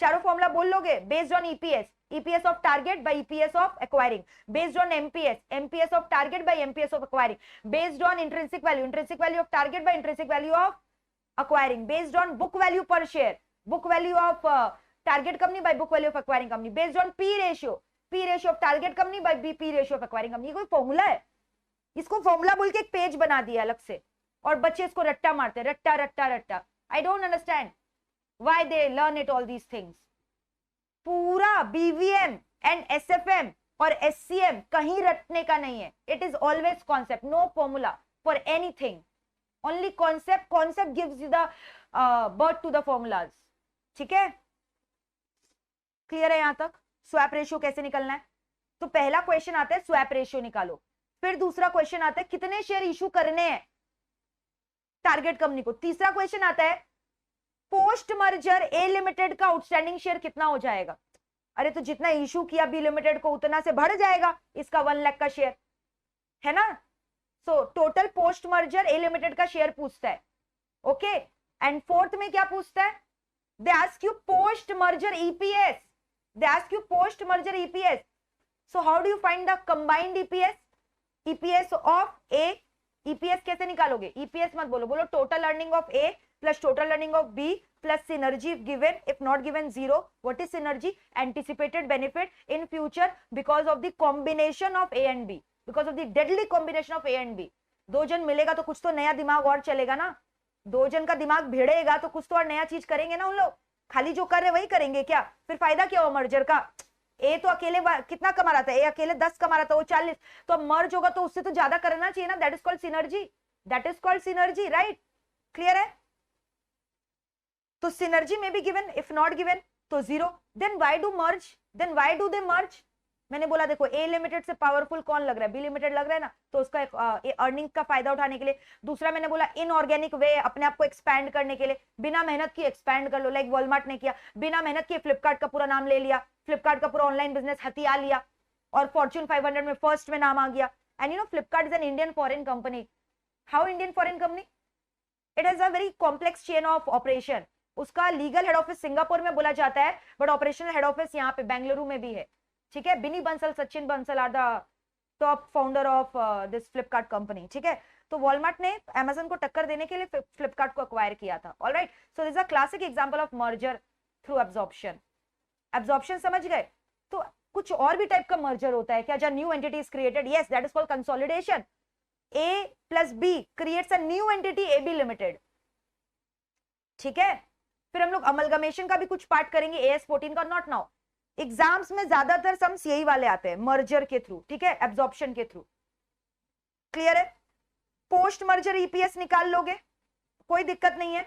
Speaker 1: चारों फॉर्मूला बोल लोगे. Based on EPS, EPS of target by EPS of acquiring, based on MPS, MPS of target by MPS of acquiring, based on intrinsic value of target by intrinsic value of acquiring, based on book value per share, book value of target company by book value of acquiring company, based on P ratio of target company by P ratio of acquiring company. ये कोई formula है? इसको formula बोल के एक page बना दिया अलग से और बच्चे इसको रट्टा मारते, रट्टा रट्टा रट्टा. I don't understand why they learn it all these things. पूरा बीवीएम एंड एसएफएम और एससीएम कहीं रटने का नहीं है. It is always concept, no formula for anything, only concept. Concept gives you the birth to the formulas. ठीक है, clear है यहां तक? स्वैप रेशियो कैसे निकलना है? तो पहला क्वेश्चन आता है स्वैप रेशियो निकालो. फिर दूसरा क्वेश्चन आता है कितने शेयर इशू करने हैं टारगेट कंपनी को. तीसरा क्वेश्चन आता है पोस्ट मर्जर ए लिमिटेड का आउटस्टैंडिंग शेयर कितना हो जाएगा. अरे तो जितना इशू किया बी लिमिटेड को उतना से बढ़ जाएगा इसका 1 लाख का शेयर, है ना. सो टोटल पोस्ट मर्जर ए लिमिटेड का शेयर पूछता है. ओके, एंड फोर्थ में क्या पूछता है? They ask you post merger EPS. They ask you post merger EPS. So how do you find the combined EPS? EPS of A. EPS कैसे निकालोगे? EPS मत बोलो, बोलो total earning of A plus total earning of B plus synergy if given, if not given 0. What is synergy? Anticipated benefit in future because of the combination of A and B. Because of the deadly combination of A and B. दो जन मिलेगा तो कुछ तो नया दिमाग और चलेगा ना, दो जन का दिमाग भिड़ेगा तो कुछ तो और नया चीज करेंगे ना उन लोग, खाली जो कर रहे वही करेंगे क्या? फिर फायदा क्या हुआ मर्जर का? ए तो अकेले कितना कमा रहा था? ए अकेले 10 कमा रहा था, वो 40, तो मर्ज होगा तो उससे तो ज्यादा करना चाहिए ना. That is called synergy. That is called synergy, right? Clear है? तो सिनर्जी में भी गिवन, इफ नॉट गिवन तो 0. Then why do merge? Then why do they merge? मैंने बोला देखो ए लिमिटेड से पावरफुल कौन लग रहा है? बी लिमिटेड लग रहा है ना, तो उसका अर्निंग का फायदा उठाने के लिए. दूसरा मैंने बोला इनऑर्गेनिक वे, अपने आप को एक्सपैंड करने के लिए, बिना मेहनत की एक्सपैंड कर लो. लाइक वॉलमार्ट ने किया, बिना मेहनत किए फ्लिपकार्ट का पूरा नाम ले लिया, फ्लिपकार्ट का पूरा ऑनलाइन बिजनेस हथिया लिया और फॉर्च्यून 500 में फर्स्ट में नाम आ गया. And you know Flipkart is an Indian foreign company. How Indian foreign company? It has a very complex chain of operation. उसका लीगल हेड ऑफिस सिंगापुर में बोला जाता है, बट ऑपरेशनल हेड ऑफिस यहाँ पे बेंगलुरु में भी है. ठीक है, Binny Bansal, Sachin Bansal are the top founder of this Flipkart company. ठीक है, तो वॉलमार्ट ने अमेज़न को टक्कर देने के लिए फ्लिपकार्ट को एक्वायर किया था. Alright, so this is a classic example of merger through absorption. Absorption समझ गए? तो कुछ और भी टाइप का मर्जर होता है क्या? जब new entity is created, yes, that is called consolidation. A plus B creates a new entity AB limited. ठीक है, फिर हम लोग अमलगमेशन का भी कुछ पार्ट करेंगे AS14 का, नॉट नाउ. एग्जाम्स में ज्यादातर सम्स यही वाले आते हैं, मर्जर के थ्रू. ठीक है, एब्जॉर्प्शन के थ्रू. क्लियर है? पोस्ट मर्जर EPS निकाल लोगे, कोई दिक्कत नहीं है.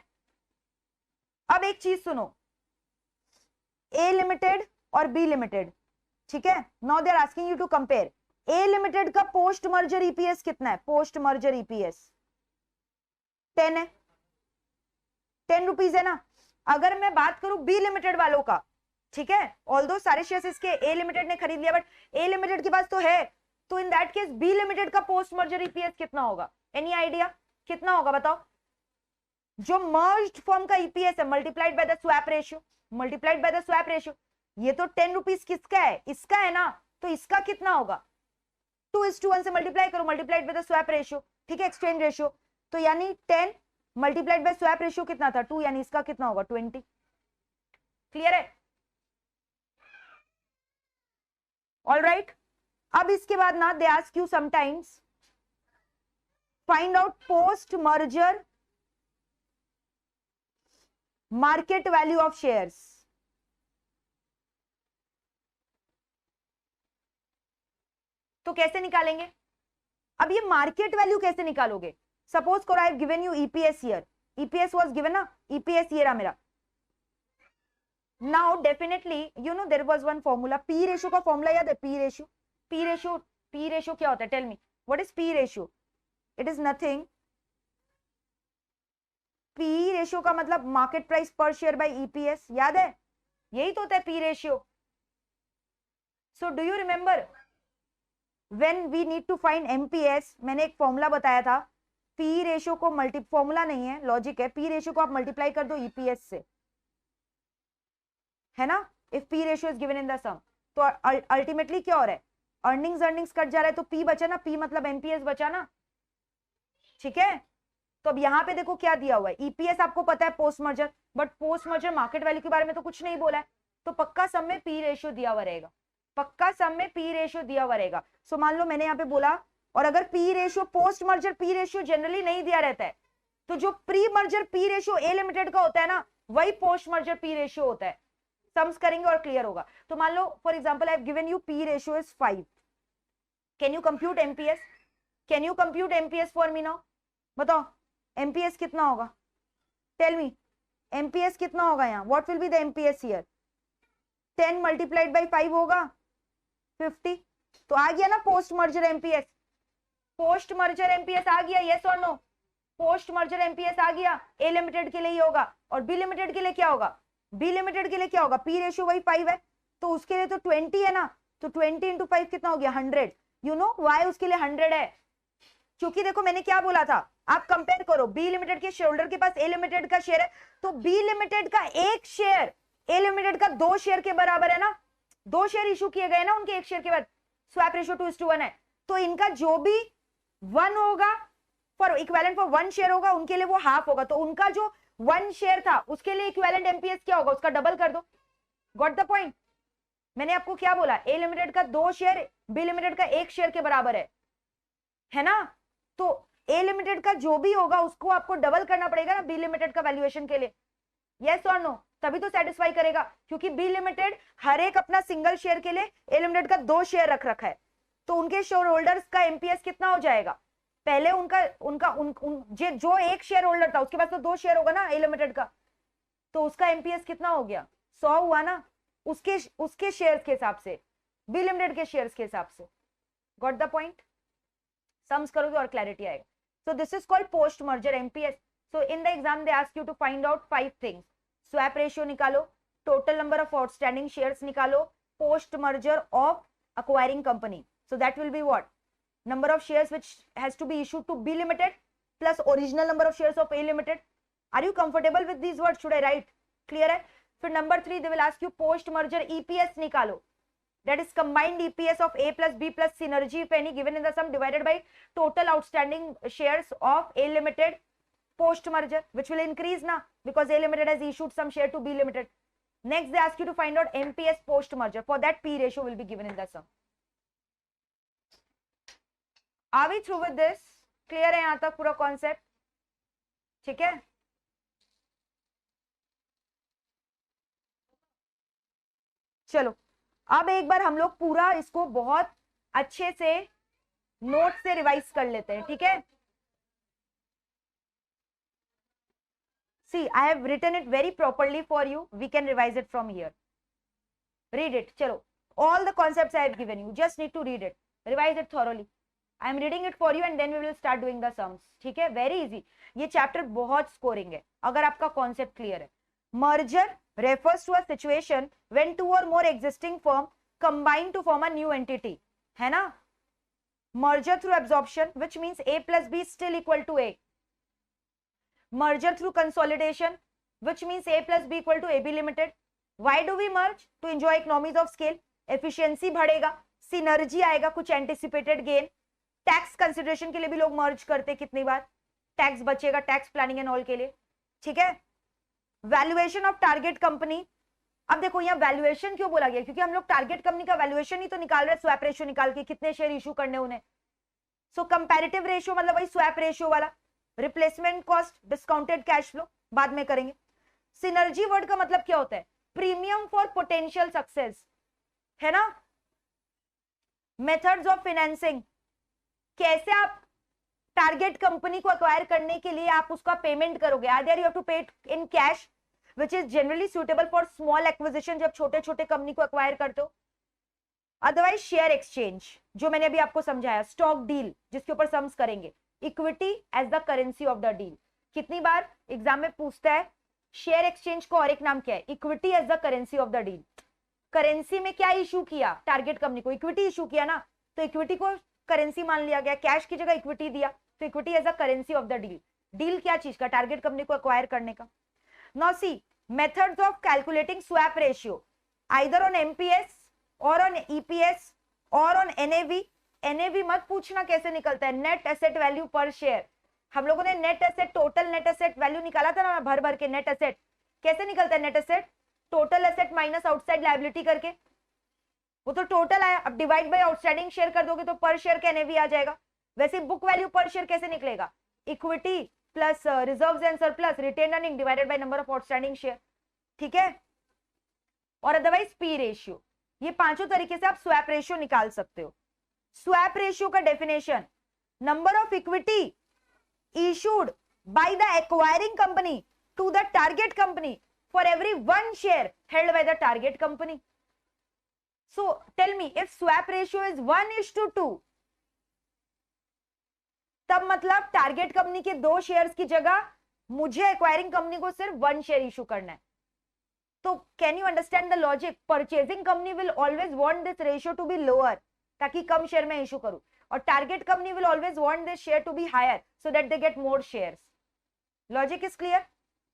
Speaker 1: अब एक चीज सुनो, A लिमिटेड और B लिमिटेड. ठीक है, now they are asking you to compare. A limited का पोस्ट मर्जर EPS कितना है? पोस्ट मर्जर EPS 10 है, 10 रुपीज है ना. अगर मैं बात करूं B लिमिटेड वालों का, ठीक है, ऑल्दो सारे शेयर्स इसके A लिमिटेड ने खरीद लिया, बट A लिमिटेड के पास तो है, तो in that case B limited का पोस्ट मर्जर EPS कितना होगा? एनी आइडिया कितना होगा? बताओ. जो मर्ज्ड फर्म का EPS है multiplied by the swap ratio, multiplied by the swap ratio. ये तो 10 रुपीज किसका है? इसका है ना, तो इसका कितना होगा? 2:1 से मल्टीप्लाई करो, multiplied by the swap ratio. ठीक है, एक्सचेंज रेशियो. तो यानी 10 मल्टीप्लाइड बाय स्वैप रेशियो कितना था? 2, यानी इसका कितना होगा? 20. क्लियर है? All right. अब इसके बाद ना दे ask you sometimes find out post merger market value of shares. तो कैसे निकालेंगे? अब ये मार्केट वैल्यू कैसे निकालोगे? सपोज करो आई have given you EPS year, EPS was given ना, EPS ईयर है मेरा. Now definitely you know there was one formula, P ratio का formula याद है? P ratio, P ratio क्या होता है? Tell me what is P ratio? It is nothing. P ratio का मतलब market price per share by EPS, याद है? यही तो होता है P ratio. So do you remember when we need to find MPS? मैंने एक फॉर्मूला बताया था. P ratio को फॉर्मूला नहीं है, लॉजिक है. P ratio को आप मल्टीप्लाई कर दो EPS से, है ना? If P ratio is given in the sum, तो अल्टीमेटली क्या हो रहा है? अर्निंग्स कट जा रहा है, तो P बचा ना, P मतलब MPS बचा ना. ठीक है, तो अब यहाँ पे देखो क्या दिया हुआ है. EPS आपको पता है post merger, but post merger market value के बारे में तो कुछ नहीं बोला है. तो पक्का सम में P रेशियो दिया हुआ रहेगा, पक्का सम में P रेशियो दिया हुआ रहेगा. सो मान लो मैंने यहाँ पे बोला, और अगर P ratio post merger P ratio generally नहीं दिया रहता है, तो जो pre merger P ratio A limited का होता है ना, वही पोस्ट मर्जर P रेशियो होता है. सम्स करेंगे और क्लियर होगा. तो मान लो for example I have given you P ratio is 5. Can you compute MPS? Can you compute MPS for me now? बताओ MPS कितना होगा? टेल मी MPS कितना होगा यहाँ? What will be the MPS here? 10 multiplied bye 5 होगा 50. तो आ गया ना post merger MPS. Post merger MPS आ गया, यस और नो? पोस्ट मर्जर MPS आ गया. A लिमिटेड के लिए ही होगा, और B लिमिटेड के लिए क्या होगा? B लिमिटेड के लिए क्या होगा? P रेशियो वही 5 है, तो उसके लिए तो 20 है ना, तो 20 into 5 कितना हो गया? 100. यू नो व्हाई उसके लिए 100 है? क्योंकि देखो मैंने क्या बोला था, आप कंपेयर करो, बी लिमिटेड के शेयर होल्डर के पास ए लिमिटेड का शेयर है, तो बी लिमिटेड का एक शेयर ए लिमिटेड का 2 शेयर के बराबर है ना, 2 शेयर इशू किए गए ना उनके एक शेयर के बाद, स्वैप रेशियो 2:1 है, तो इनका जो भी 1 होगा फॉर इक्विवेलेंट फॉर 1 शेयर होगा, उनके लिए वो हाफ होगा, तो उनका जो 1 शेयर था उसके लिए इक्विवेलेंट एमपीएस क्या होगा, उसका डबल कर दो। Got the point? मैंने आपको क्या बोला, ए लिमिटेड का 2 शेयर बी लिमिटेड का 1 शेयर के बराबर है ना, तो ए लिमिटेड का जो भी होगा उसको आपको डबल करना पड़ेगा ना बी लिमिटेड का वैल्यूएशन के लिए, यस और नो, तभी तो सेटिस्फाई करेगा, क्योंकि बी लिमिटेड हर एक अपना सिंगल शेयर के लिए ए लिमिटेड का 2 शेयर रख रखा है, तो उनके शेयर होल्डर्स का एमपीएस कितना हो जाएगा, पहले जो एक शेयर होल्डर था उसके पास तो 2 शेयर होगा ना ए लिमिटेड का, तो उसका एमपीएस कितना हो गया, 100 हुआ ना, उसके शेयर्स के हिसाब से, बी लिमिटेड के शेयर्स के हिसाब से। Got the point? सम्स करोगे और क्लैरिटी आएगा। So this is called post merger MPS. So in the exam they ask you to find out 5 things, swap ratio निकालो, total number of outstanding shares निकालो, post merger of acquiring company, so that will be what, number of shares which has to be issued to B limited plus original number of shares of A limited. Are you comfortable with these words? Should I write? Clear है? फिर number 3 they will ask you post merger EPS निकालो, that is combined EPS of A plus B plus synergy if any given in the sum divided by total outstanding shares of A limited post merger, which will increase now because A limited has issued some share to B limited. Next they ask you to find out MPS post merger, for that P ratio will be given in the sum. Are we through with this? Clear है यहां तक पूरा concept? ठीक है, चलो अब एक बार हम लोग पूरा इसको बहुत अच्छे से नोट से रिवाइज कर लेते हैं, ठीक है? See, I have written it very properly for you. We can revise it from here. Read it. चलो, all the concepts I have given you, just need to read it, revise it thoroughly. I am reading it for you and then we will start doing the sums. ठीक है, very easy. ये chapter बहुत scoring है अगर आपका concept clear है. Merger refers to a situation when 2 or more existing firm combine to form a new entity, है ना? Merger through absorption, which means A plus B is still equal to A. Merger through consolidation, which means A plus B equal to AB limited. Why do we merge? To enjoy economies of scale, efficiency बढ़ेगा, synergy आएगा, कुछ anticipated gain. Tax consideration के लिए भी लोग मर्ज करते कितनी बार, tax बचेगा टैक्स प्लानिंग एंड ऑल के लिए, ठीक है? Valuation of target company. अब देखो यहाँ वैल्यूएशन क्यों बोला गया, क्योंकि हम लोग टारगेट कंपनी का वैल्यूएशन ही तो निकाल रहे, स्वैप रेशियो निकाल के कितने शेयर इशू करने उन्हें. सो कंपैरेटिव रेशियो मतलब वही स्वैप रेशियो वाला, replacement cost, discounted cash flow बाद में करेंगे. सिनर्जी वर्ड का मतलब क्या होता है, प्रीमियम फॉर पोटेंशियल सक्सेस, है ना? मेथड्स ऑफ फाइनेंसिंग, कैसे आप टारगेट कंपनी को एक्वायर करने के लिए आप उसका पेमेंट करोगे, आइदर यू हैव टू पे in cash which is generally suitable for small acquisition, जब छोटे छोटे कंपनी को एक्वायर करते हो, अदरवाइज शेयर एक्सचेंज जो मैंने अभी आपको समझाया, स्टॉक डील जिसके ऊपर सम्स करेंगे, equity as the currency of the deal. कितनी बार एग्जाम में पूछता है शेयर एक्सचेंज को और एक नाम क्या है, equity as the currency of the deal. Currency में क्या इशू किया, टारगेट कंपनी को इक्विटी इशू किया ना, तो इक्विटी को करेंसी मान लिया गया, कैश की जगह इक्विटी दिया, तो equity as a currency of the deal. Deal क्या चीज का, टारगेट कंपनी को एक्वायर करने का. Now see methods of calculating swap ratio, either on MPS और ऑन ईपीएस और ऑन एनएवी. एनएवी मत पूछना कैसे निकलता है, net asset value per share. हम लोगों ने net asset, total net asset value निकाला था ना भर भर के. नेट एसेट कैसे निकलता है, net asset total asset minus outside liability करके, वो तो टोटल आया. अब डिवाइड बाय आउटस्टैंडिंग शेयर कर दोगे तो पर शेयर का एनएवी आ जाएगा. वैसे बुक वैल्यू पर शेयर कैसे निकलेगा, equity plus reserves and surplus retained earning divided by number of outstanding share, ठीक है? और अदरवाइज पी रेशियो. ये पांचों तरीके से आप स्वैप रेशियो निकाल सकते हो. स्वैप रेशियो का definition, number of equity issued by the acquiring company to the target company for every 1 share held by the target company. So tell me, if swap ratio is 1:2, तब मतलब target company के 2 shares की जगह मुझे acquiring company को सिर्फ 1 share issue करना है. तो can you understand the logic? Purchasing company will always want this ratio to be lower, ताकि कम शेयर में इशू करूं. और target company will always want this share to be higher so that they get more shares. Logic is clear.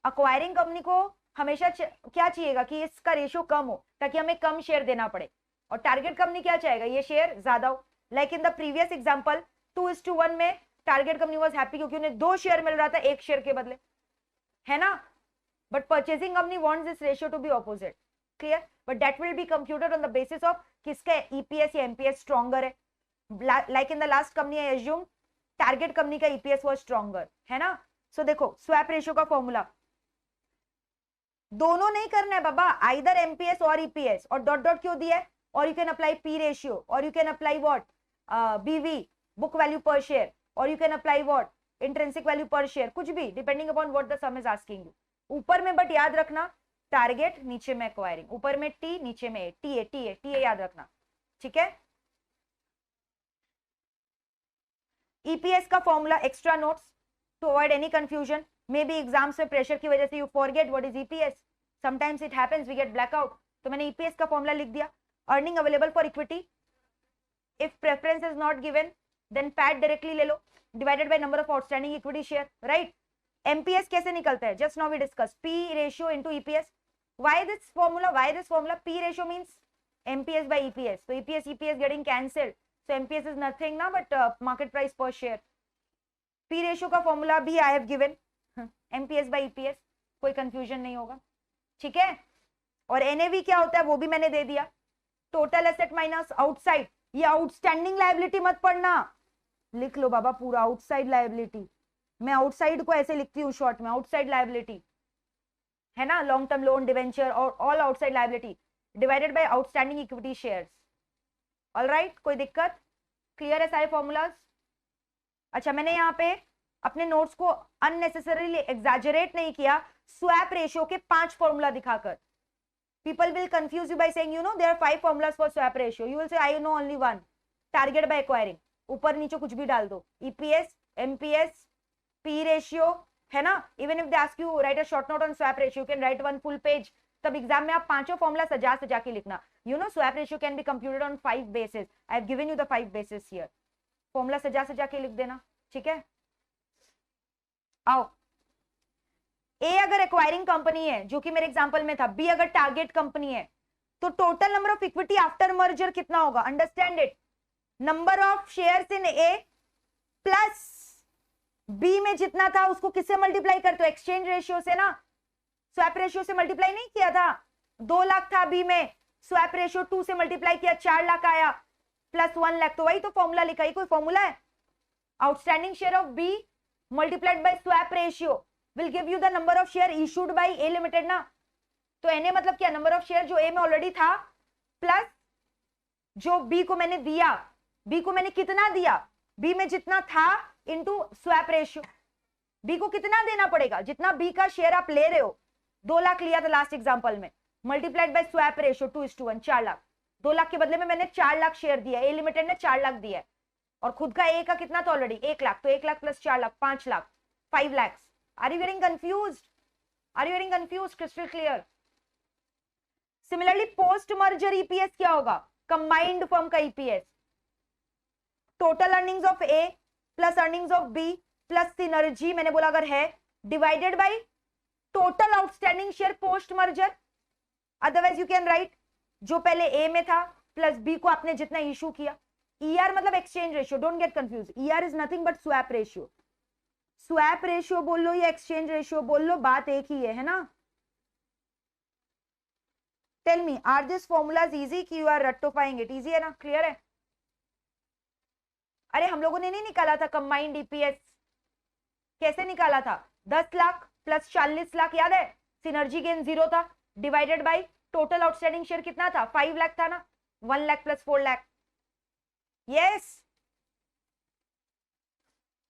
Speaker 1: Acquiring company को हमेशा क्या चाहिएगा कि इसका रेशियो कम हो ताकि हमें कम शेयर देना पड़े, और टारगेट कंपनी क्या चाहेगा, ये शेयर ज्यादा हो। Like in the previous example 2:1 में टारगेट कंपनी वाज हैप्पी क्योंकि उन्हें 2 शेयर मिल रहा था 1 शेयर के बदले, है ना। But purchasing company wants this ratio to be opposite, clear. But that will be computed on the basis of किसका ईपीएस या एमपीएस स्ट्रॉन्गर है। Like in the last company I assume target company का EPS was stronger, है ना। सो देखो swap ratio का formula, दोनों नहीं करना है बाबा, आइदर एमपीएस और ईपीएस, और डॉट डॉट क्यों दिया है, और you can apply P ratio, और यू कैन अप्लाई व्हाट बीवी बुक वैल्यू पर शेयर, और you can apply what intrinsic value per share, कुछ भी depending upon what the some is asking you. ऊपर में बट याद रखना टारगेट, नीचे में एक्वायरिंग, ऊपर में टी नीचे में A, T A T A T A याद रखना, ठीक है। ईपीएस का formula, extra notes to avoid any confusion, maybe exams में प्रेशर की वजह से you forget what is EPS, sometimes it happens we get blackout, तो मैंने ईपीएस का फॉर्मूला लिख दिया। Earning available for equity, if preference is not given then PAT directly ले लो, divided by number of outstanding equity share, right. MPS कैसे निकलता है, just now we discuss P ratio into EPS. Why this formula, P ratio means MPS by EPS, so EPS getting cancelled, so MPS is nothing ना but market price per share. P ratio का formula भी I have given, MPS by EPS, कोई confusion नहीं होगा, ठीक है। और NAV क्या होता है वो भी मैंने दे दिया, टोटल एसेट माइनस आउटसाइड, ये आउटस्टैंडिंग लायबिलिटी मत पढ़ना, लिख लो बाबा पूरा आउटसाइड लायबिलिटी, मैं आउटसाइड को ऐसे लिखती हूँ शॉर्ट में, आउटसाइड लायबिलिटी है ना, लॉन्ग टर्म लोन, डिवेंचर और all outside liability divided by outstanding equity shares. Alright, कोई दिक्कत, क्लियर है सारे फॉर्मूलाज। अच्छा, मैंने यहाँ पे अपने नोट्स को अननेसेसरीली एग्जैजरेट नहीं किया, स्वैप रेशियो के 5 फॉर्मूला दिखाकर। People will confuse you by saying, you know, there are 5 formulas for swap ratio. You will say, I know only one. Target by acquiring. ऊपर नीचे कुछ भी डाल दो, EPS, MPS, P ratio, है ना। Even if they ask you write a short note on swap ratio, you can write one full page. तब exam में आप 5 फॉर्मूला सजा सजा के लिखना। You know, swap ratio can be computed on 5 bases. I have given you the 5 bases here. Formula सजा सजा के लिख देना, ठीक है। आओ, ए अगर एक्वायरिंग कंपनी है जो कि मेरे एग्जांपल में था, बी अगर टारगेट कंपनी है, तो total number of equity after merger कितना होगा, understand it, number of shares in A plus B में जितना था उसको किससे मल्टीप्लाई करते हो, एक्सचेंज रेशियो से ना, स्वैप रेशियो से मल्टीप्लाई नहीं किया था। 2 लाख था बी में, स्वैप रेशियो 2 से मल्टीप्लाई किया 4 लाख आया, प्लस 1 लाख, तो वही तो फॉर्मूला लिखा ही, कोई फॉर्मूला है। Outstanding share of B multiplied by swap ratio will give you the number of share issued by A limited ना। तो NA मतलब क्या, नंबर ऑफ शेयर जो A में ऑलरेडी था प्लस जो B को मैंने दिया, B को मैंने कितना दिया, B में जितना था इनटू स्वैप रेशियो। B को कितना देना पड़ेगा, जितना B का शेयर आप ले रहे हो, 2 लाख लिया था लास्ट एग्जांपल में, multiplied by swap ratio 2:1, 4 lakh. 2 lakh के बदले में मैंने 4 लाख शेयर दिया, A लिमिटेड ने 4 लाख दिया है, और खुद का A का कितना था ऑलरेडी 1 लाख, तो 1 lakh plus 4 lakh 5 lakh, 5 lakhs। Are you getting confused? Are you getting confused? Crystal clear. Similarly, post merger EPS क्या होगा, combined firm का EPS, total earnings of A plus earnings of B plus synergy मैंने बोला अगर है, divided by total outstanding share post merger। Otherwise you can write जो पहले A में था plus B को आपने जितना इशू किया। ER मतलब exchange ratio, don't get confused, ER is nothing but swap ratio। Swap ratio बोल लो या एक्सचेंज रेशियो बोल लो, बात एक ही है ना। Tell me, are this formulas easy कि यू आर रट्टोफाइंग इट, इजी है ना, क्लियर है। अरे हम लोगों ने नहीं निकाला था कंबाइंड ईपीएस, कैसे निकाला था, 10 लाख प्लस 40 लाख याद है, सिनर्जी गेन 0 था, divided by total outstanding share कितना था, 5 लाख था ना, 1 लाख प्लस 4 लाख। यस,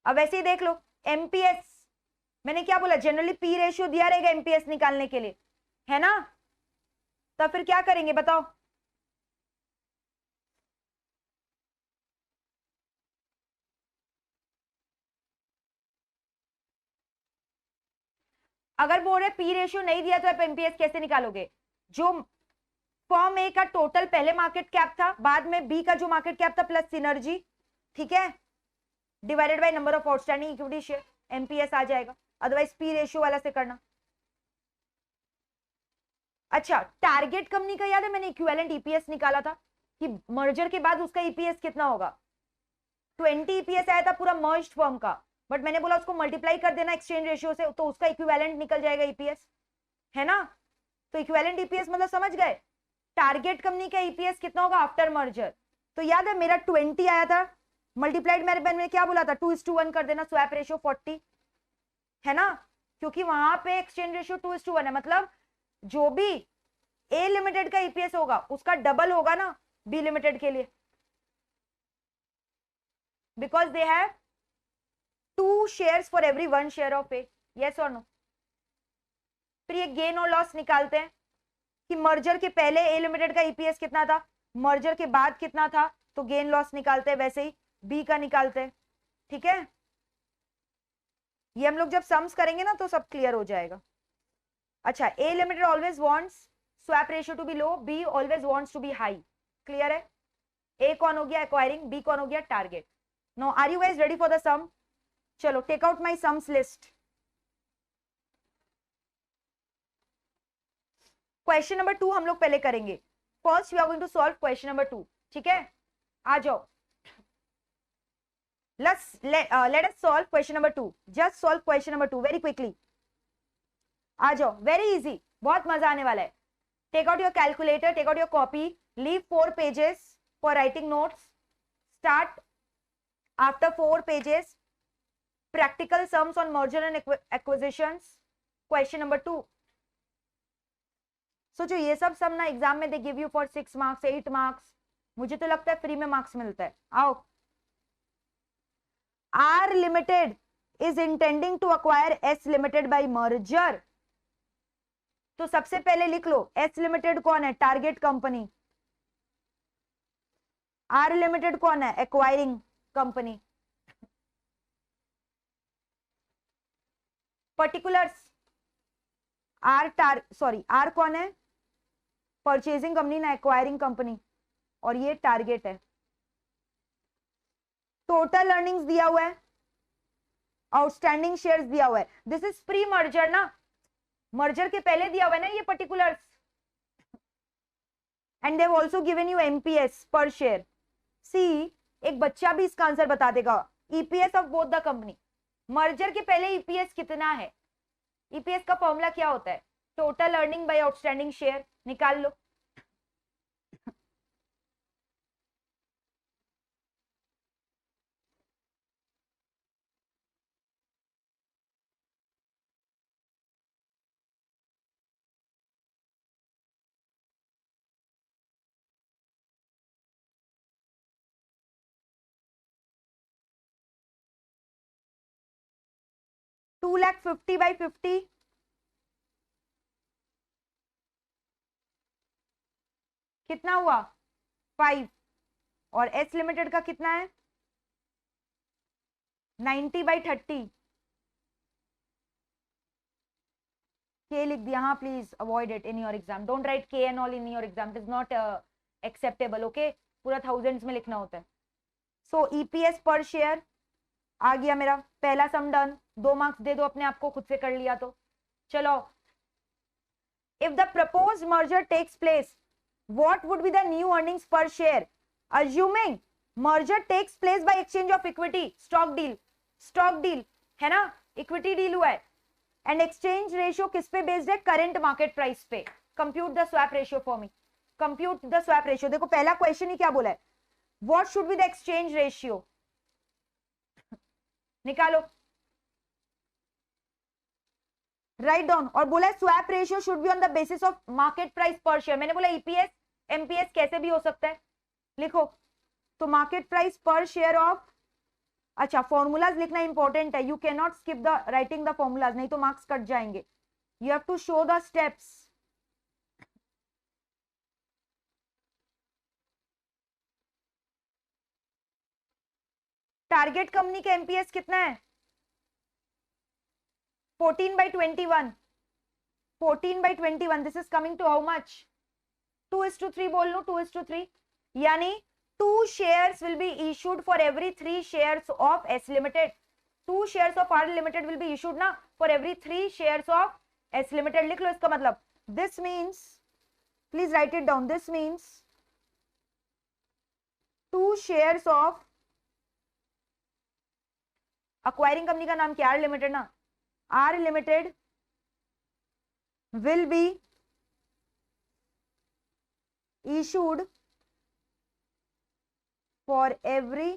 Speaker 1: अब ऐसे ही देख लो एमपीएस, मैंने क्या बोला, जनरली पी रेशियो दिया रहेगा एमपीएस निकालने के लिए, है ना। तो फिर क्या करेंगे बताओ, अगर बोल रहे पी रेशियो नहीं दिया तो आप एमपीएस कैसे निकालोगे, जो फॉर्म ए का टोटल पहले मार्केट कैप था, बाद में बी का जो मार्केट कैप था प्लस सिनर्जी, ठीक है, divided by number of outstanding equity share, MPS आ जाएगा, अदरवाइज पी रेशियो वाला से करना। अच्छा, टारगेट कंपनी का याद है, मैंने इक्विवेलेंट ईपीएस निकाला था कि मर्जर के बाद उसका ईपीएस कितना होगा, 20 ईपीएस आया था पूरा मर्ज्ड फर्म का, बट मैंने बोला उसको मल्टीप्लाई कर देना एक्सचेंज रेशियो से, तो उसका इक्विवेलेंट निकल जाएगा ईपीएस, है ना। तो इक्विवेलेंट ईपीएस मतलब समझ गए, टारगेट कंपनी का ईपीएस कितना होगा आफ्टर मर्जर। तो याद है मेरा 20 आया था, मल्टीप्लाइड मैंने क्या बोला था, 2:1 कर देना, स्वैप रेशियो 40, है ना, क्योंकि वहां पे एक्सचेंज रेशियो 2:1 है, मतलब जो भी ए लिमिटेड का ईपीएस होगा उसका डबल होगा ना बी लिमिटेड के लिए, because they have 2 shares for every 1 share of A, yes और नो। फिर ये गेन और लॉस निकालते हैं कि मर्जर के पहले ए लिमिटेड का ईपीएस कितना था, मर्जर के बाद कितना था, तो गेन लॉस निकालते हैं, वैसे ही बी का निकालते हैं, ठीक है। ये हम लोग जब सम्स करेंगे ना तो सब क्लियर हो जाएगा। अच्छा, A limited always wants swap ratio to be low, B always wants to be high, clear है। ए कौन हो गया एक्वायरिंग, बी कौन हो गया target. Now are you guys ready for the sum, चलो take out my sums list. Question number 2 हम लोग पहले करेंगे, first we are going to solve question number 2, ठीक है, आ जाओ। let us solve question number 2, just solve question number 2 very quickly, आ जाओ, very easy, बहुत मजा आने वाला है। take out your calculator, take out your copy, leave 4 pages for writing notes, start after 4 pages, practical sums on merger and acquisitions, question number 2। सोचो ये सब सम ना एग्जाम में they give you for 6 marks 8 marks, मुझे तो लगता है free में मार्क्स मिलता है। आओ, R limited is intending to acquire S limited by merger, तो सबसे पहले लिख लो एस लिमिटेड कौन है, टारगेट कंपनी, आर लिमिटेड कौन है, एक्वायरिंग कंपनी। पर्टिकुलर्स, आर कौन है, परचेजिंग कंपनी ना एक्वायरिंग कंपनी, और ये टारगेट है। टोटल अर्निंग्स दिया हुआ है, आउटस्टैंडिंग शेयर्स दिया हुआ है, दिस इज प्री मर्जर ना, मर्जर के पहले दिया हुआ है ना ये particulars, and they have also given you MPS पर शेयर। सी, एक बच्चा भी इसका आंसर बता देगा, EPS of both the company, merger के पहले ईपीएस कितना है, ईपीएस का फॉर्मूला क्या होता है, total earning bye outstanding share, निकाल लो। $2,50,000/50 कितना हुआ 5, और एस लिमिटेड का कितना है 90/30, के लिख दिया, हाँ please avoid it in your exam, don't write K and all in your exam, it is not acceptable, okay, पूरा थाउजेंड्स में लिखना होता है। सो ईपीएस पर शेयर आ गया मेरा, पहला सम डन, 2 मार्क्स दे दो अपने आप को, खुद से कर लिया तो। चलो, if the proposed merger takes place, what would be the new earnings per share, assuming merger takes place by exchange of equity, stock deal है ना, इक्विटी डील हुआ है, एंड एक्सचेंज रेशियो किस पे बेस्ड है, करंट मार्केट प्राइस पे। Compute the swap ratio for me, compute the swap ratio. देखो पहला क्वेश्चन ही क्या बोला है, what should be the exchange ratio, निकालो, राइट डाउन, और बोला है swap ratio should be on the basis of market price per share, मैंने बोला ईपीएस एमपीएस कैसे भी हो सकता है, लिखो, तो market price per share of, अच्छा फॉर्मूलाज लिखना इंपॉर्टेंट है, you can not skip the writing the formulas, नहीं तो मार्क्स कट जाएंगे, you have to show the steps. Target company का एमपीएस कितना है 14/21, 14/21, this is coming to how much, 2:3 बोल लो, 2:3, यानी 2 shares will be issued for every 3 shares of S Limited. 2 shares of R Limited will be issued ना for every 3 shares of S Limited. लिख लो इसका मतलब. This means, please write it down. This means 2 shares of acquiring company का नाम क्या? R Limited ना. R Limited will be issued for every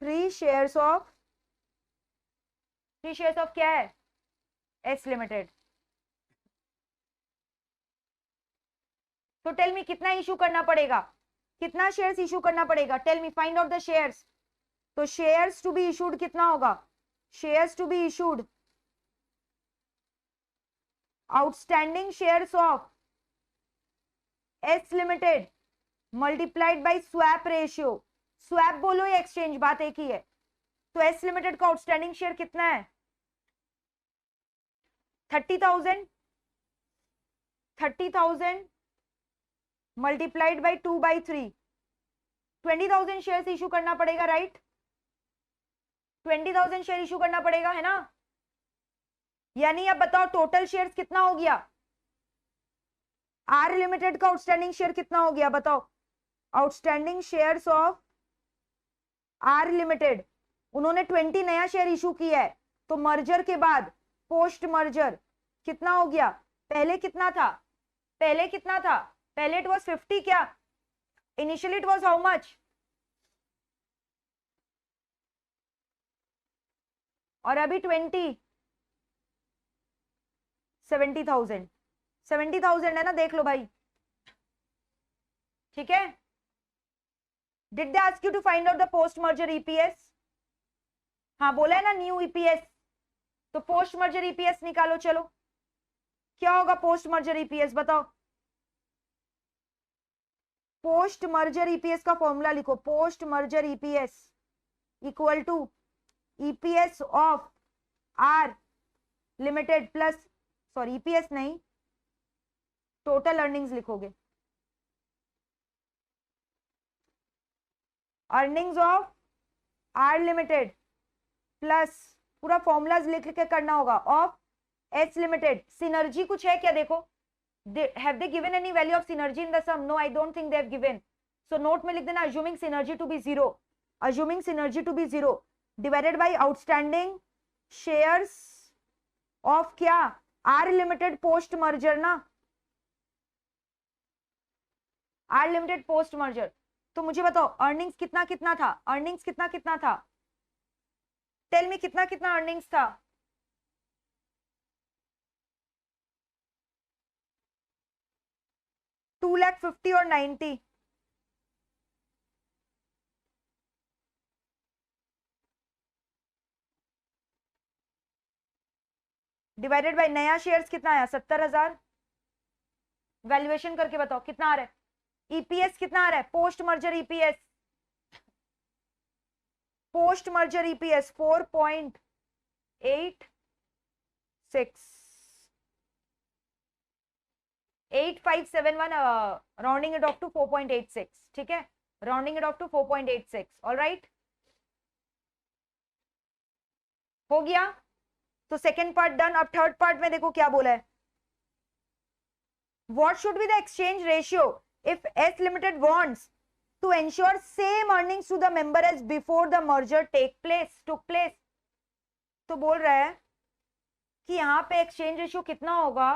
Speaker 1: 3 shares of क्या है? S Limited. तो टेल मी कितना इशू करना पड़ेगा? कितना शेयर्स इशू करना पड़ेगा? Tell me, find out the shares. तो शेयर्स टू बी इशूड कितना होगा? Shares to be issued, outstanding shares of S Limited multiplied by swap ratio. Swap बोलो या एक्सचेंज, बात एक ही है. तो S Limited का आउटस्टैंडिंग शेयर कितना है? 30,000. 30,000 मल्टीप्लाइड बाय 2/3, 20,000 शेयर्स इशू करना पड़ेगा, राइट? 20,000 शेयर इशू करना पड़ेगा, है ना? यानी अब बताओ टोटल शेयर्स कितना हो गया? आर लिमिटेड का आउटस्टैंडिंग शेयर कितना हो गया बताओ? Outstanding shares of R limited, उन्होंने 20 नया शेयर इशू किया है. तो मर्जर के बाद, पोस्ट मर्जर कितना हो गया? पहले कितना था? पहले इट वाज 50. क्या initially it was how much? और अभी 20, 70,000. 70,000 है ना, देख लो भाई. ठीक है. Did they ask you to find out the post merger EPS? हाँ बोला है ना, न्यू ईपीएस. तो पोस्ट मर्जर ईपीएस निकालो. चलो क्या होगा पोस्ट मर्जर ईपीएस बताओ? पोस्ट मर्जर ईपीएस का फॉर्मूला लिखो. Post merger EPS equal to EPS of R limited plus, sorry EPS नहीं, टोटल अर्निंग्स लिखोगे. Earnings of R limited plus पूरा फॉर्मूलाज लिख के करना होगा ऑफ एस लिमिटेड. सिनर्जी कुछ है क्या? देखो, have they given any value of synergy in the sum? No, I don't think they have given. So note में लिख देना assuming synergy to be 0. Assuming synergy to be 0 divided by outstanding shares of क्या? R limited post merger ना, R limited post merger. तो मुझे बताओ earnings कितना कितना था? अर्निंग्स कितना कितना था? टेल मी कितना कितना अर्निंग्स था? $250,000 और 90. डिवाइडेड बाय नया शेयर्स कितना आया? 70,000. वैल्यूएशन करके बताओ कितना आ रहा है? ईपीएस कितना आ रहा है? Post merger EPS, post merger EPS 4.86, 8571, rounding it off to 4.86. ठीक है, rounding it off to 4.86. Alright, हो गया. तो सेकेंड पार्ट डन. अब थर्ड पार्ट में देखो क्या बोला है. What should be the exchange ratio if S Limited wants to ensure same earnings to the member as before the merger took place. तो बोल रहा है कि यहाँ पे एक्सचेंज रेशियो कितना होगा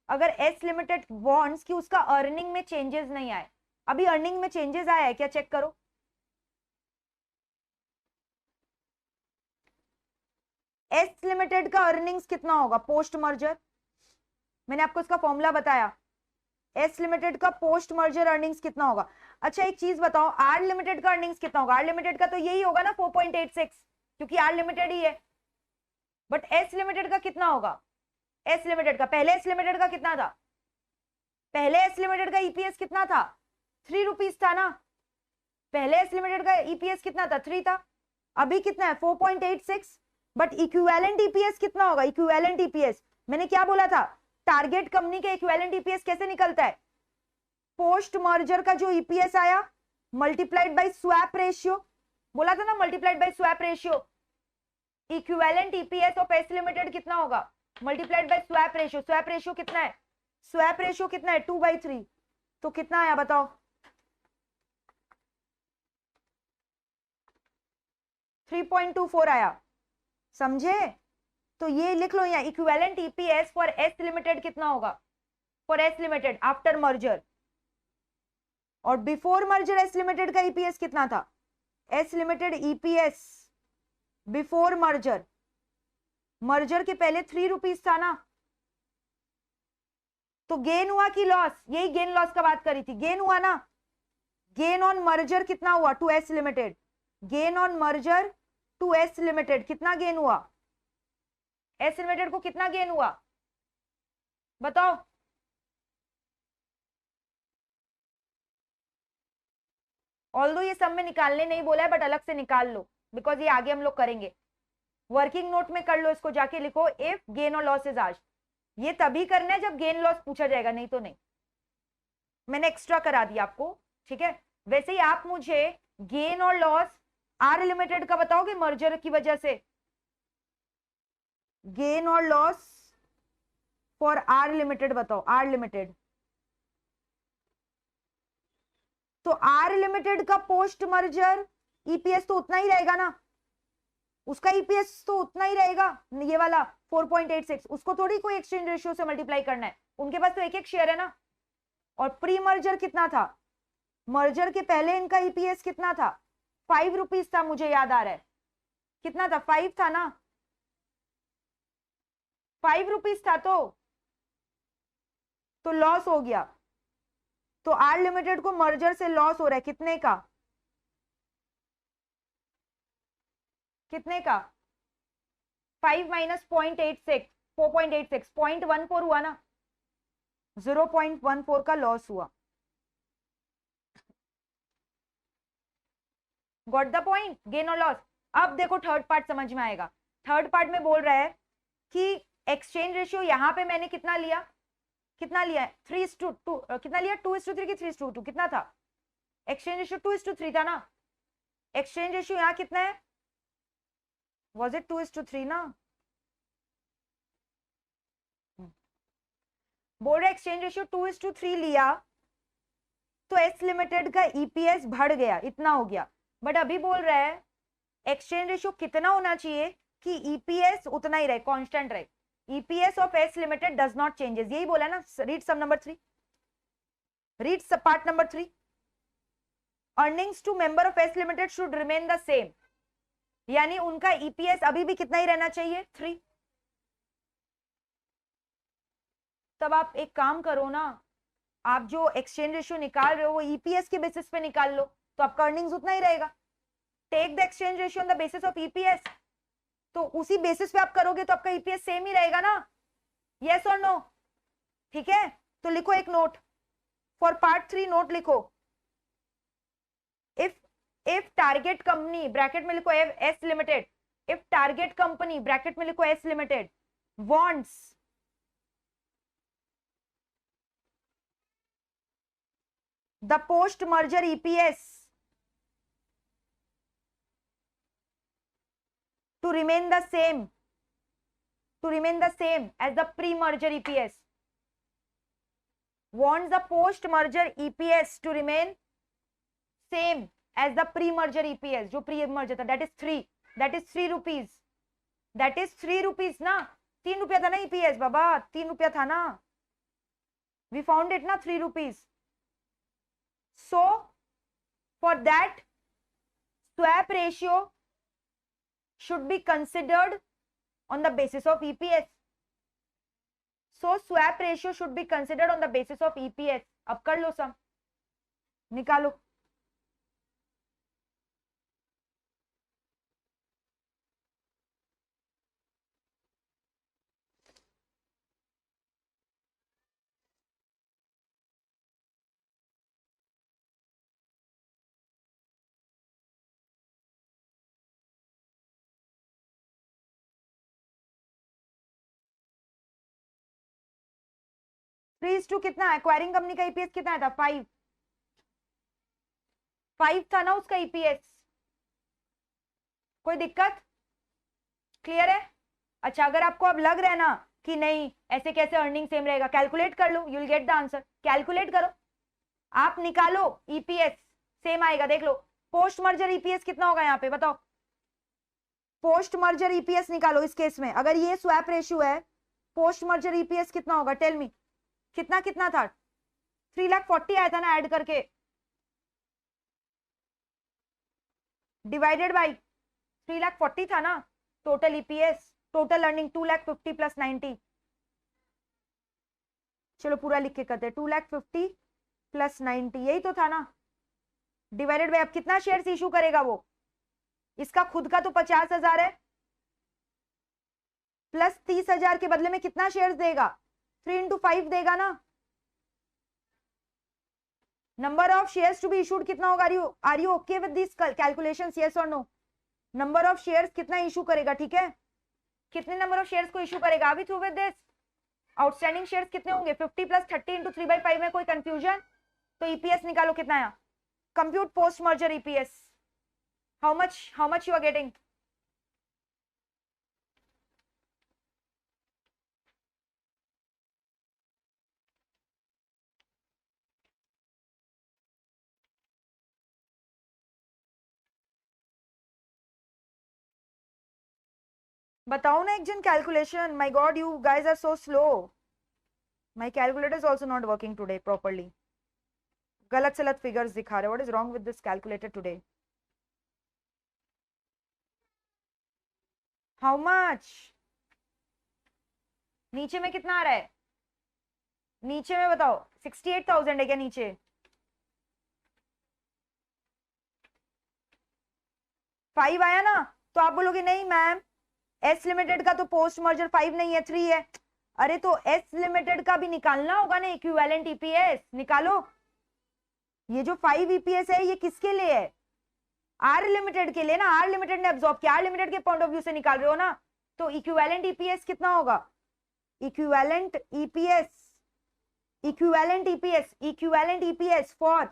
Speaker 1: अगर S Limited wants कि उसका अर्निंग में चेंजेस नहीं आए. अभी अर्निंग में चेंजेस आया है क्या? चेक करो. S Limited का अर्निंग्स कितना होगा पोस्ट मर्जर? मैंने आपको इसका फॉर्मूला बताया. एस लिमिटेड का पोस्ट मर्जर अर्निंग्स कितना होगा? अच्छा एक चीज बताओ, आर लिमिटेड का अर्निंग्स कितना होगा? आर लिमिटेड का तो यही होगा ना 4.86, क्योंकि आर लिमिटेड ही है. बट एस लिमिटेड का कितना होगा? एस लिमिटेड का, पहले एस लिमिटेड का कितना था? पहले एस लिमिटेड का ईपीएस कितना था? 3 रुपीज था ना. पहले एस लिमिटेड का ईपीएस कितना था? 3 था. अभी कितना है? 4.86. बट इक्विवेलेंट ईपीएस कितना होगा? इक्विवेलेंट ईपीएस मैंने क्या बोला था? टारगेट कंपनी के इक्विवेलेंट ईपीएस कैसे निकलता है? पोस्ट मर्जर का जो ईपीएस आया मल्टीप्लाइड बाय स्वैप रेशियो, बोला था ना multiplied by swap ratio, equivalent EPS of S limited कितना होगा multiplied by swap ratio. Swap ratio कितना है, स्वैप रेशियो कितना है 2/3, तो कितना आया बताओ 3.24 आया, समझे। तो ये लिख लो यहाँ equivalent EPS for S limited कितना होगा, for S limited after merger, और बिफोर मर्जर एस लिमिटेड का ईपीएस कितना था, S limited EPS before merger, merger के पहले 3 रुपीज था ना, तो गेन हुआ कि लॉस, यही गेन लॉस का बात करी थी, गेन हुआ ना, गेन ऑन मर्जर कितना हुआ to S limited, gain on merger to S limited कितना गेन हुआ, एस लिमिटेड को कितना गेन हुआ बताओ, ऑल्दो ये सब में निकालने नहीं बोला है बट अलग से निकाल लो बिकॉज ये आगे हम लोग करेंगे, वर्किंग नोट में कर लो, इसको जाके लिखो इफ गेन और लॉस इज आज, ये तभी करना है जब गेन लॉस पूछा जाएगा, नहीं तो नहीं, मैंने एक्स्ट्रा करा दिया आपको, ठीक है। वैसे ही आप मुझे गेन और लॉस आर लिमिटेड का बताओगे मर्जर की वजह से, गेन और लॉस फॉर आर लिमिटेड बताओ, आर लिमिटेड, तो आर लिमिटेड का पोस्ट मर्जर ईपीएस तो उतना ही रहेगा ना, उसका ईपीएस तो उतना ही रहेगा, ये वाला 4.86, उसको थोड़ी कोई एक्सचेंज रेशियो से मल्टीप्लाई करना है, उनके पास तो एक एक शेयर है ना। और प्री मर्जर कितना था, मर्जर के पहले इनका ईपीएस कितना था 5 रुपीज था, मुझे याद आ रहा है कितना था 5 था ना, 5 रुपीज था, तो लॉस हो गया, तो आर लिमिटेड को मर्जर से लॉस हो रहा है कितने का, कितने का 5 माइनस 0.86, 4.86, 0.14 हुआ ना, 0.14 का लॉस हुआ, गॉट द पॉइंट, गेन और लॉस। अब देखो थर्ड पार्ट समझ में आएगा, थर्ड पार्ट में बोल रहा है कि एक्सचेंज रेशियो यहां पे मैंने कितना लिया, कितना लिया 3:2, कितना लिया 2:3 की 3:2, कितना था एक्सचेंज रेशियो 2:3 था ना, एक्सचेंज रेशियो यहाँ कितना है, वॉज इट 2:3 ना, बोल रहे एक्सचेंज रेशियो 2:3 लिया, तो एस लिमिटेड का ईपीएस बढ़ गया, इतना हो गया, बट अभी बोल रहा है एक्सचेंज रेशियो कितना होना चाहिए कि ईपीएस उतना ही रहे, कांस्टेंट रहे, EPS of S limited does not changes, यही बोला ना, read sum number 3, read part number 3, earnings to member of S limited should remain the same, यानी उनका ईपीएस अभी भी कितना ही रहना चाहिए 3। तब आप एक काम करो ना, आप जो एक्सचेंज रेशियो निकाल रहे हो वो ईपीएस के बेसिस पे निकाल लो, तो आपका अर्निंग्स उतना ही रहेगा, take the exchange ratio on the basis of EPS, तो उसी बेसिस पे आप करोगे तो आपका ईपीएस सेम ही रहेगा ना, यस और नो, ठीक है। तो लिखो एक नोट फॉर पार्ट 3, नोट लिखो, इफ टारगेट कंपनी ब्रैकेट में लिखो S limited, if target company bracket में लिखो S limited wants the post merger EPS to remain the same, to remain the same as the pre-merger EPS, wants the post-merger EPS to remain same as the pre-merger EPS, जो pre-merger था, that is 3 rupees, that is 3 rupees ना, 3 रुपया था ना EPS बाबा, 3 रुपया था ना, we found it ना 3 rupees, so for that swap ratio should be considered on the basis of EPS. So swap ratio should be considered on the basis of EPS. अब कर लो सम, निकालो, 3:2 कितना, एक्वायरिंग कंपनी का EPS कितना था, 5 था ना उसका ईपीएस। कोई दिक्कत, क्लियर है? अच्छा, अगर आपको अब लग रहा है ना कि नहीं ऐसे कैसे अर्निंग सेम रहेगा, कैलकुलेट कर लो, you will get the answer. Calculate करो, आप निकालो, ईपीएस सेम आएगा, देख लो। पोस्ट मर्जर ईपीएस कितना होगा यहाँ पे बताओ, पोस्ट मर्जर ईपीएस निकालो इस केस में, अगर ये स्वैप रेशियो है, पोस्ट मर्जर ईपीएस कितना होगा, टेल मी। कितना कितना था, 3,40,000 आया था ना ऐड करके, डिवाइडेड बाई 3,40,000 था ना total EPS, total earning 2,50,000 plus 90। चलो पूरा लिख के करते हैं, 2,50,000 प्लस 90, यही तो था ना, डिवाइडेड बाई, अब कितना शेयर्स इशू करेगा वो, इसका खुद का तो 50,000 है, प्लस 30,000 के बदले में कितना शेयर्स देगा, 3 into 5 देगा ना। Number of shares to be issued कितना होगा, are you okay with this calculations, yes और नो? नंबर ऑफ शेयर्स कितना इशू करेगा, ठीक है, कितने नंबर ऑफ शेयर्स को इशू करेगा, अभी through with this. Outstanding shares कितने होंगे, 50 प्लस 30 इंटू 3/5 में कोई कंफ्यूजन? तो ईपीएस निकालो कितना है, compute post merger EPS, how much you are getting. बताओ ना एक जन calculation, my god you guys are so slow, my calculator is also not working today properly, गलत सलत फिगर्स दिखा रहे, what is wrong with this calculator today. How much, नीचे में कितना आ रहा है, नीचे में बताओ, 68,000 है क्या नीचे, 5 आया ना, तो आप बोलोगे नहीं मैम एस लिमिटेड का तो पोस्ट मर्जर 5 नहीं है 3 है, अरे तो एस लिमिटेड का भी निकालना होगा ना इक्विवेलेंट ईपीएस, निकालो। ये जो 5 ईपीएस है ये किसके लिए है, आर लिमिटेड के लिए ना, आर लिमिटेड ने अब्सॉर्ब किया, आर लिमिटेड के पॉइंट ऑफ व्यू से निकाल रहे हो ना, तो इक्विवेलेंट ईपीएस कितना होगा, equivalent EPS, equivalent EPS, equivalent EPS for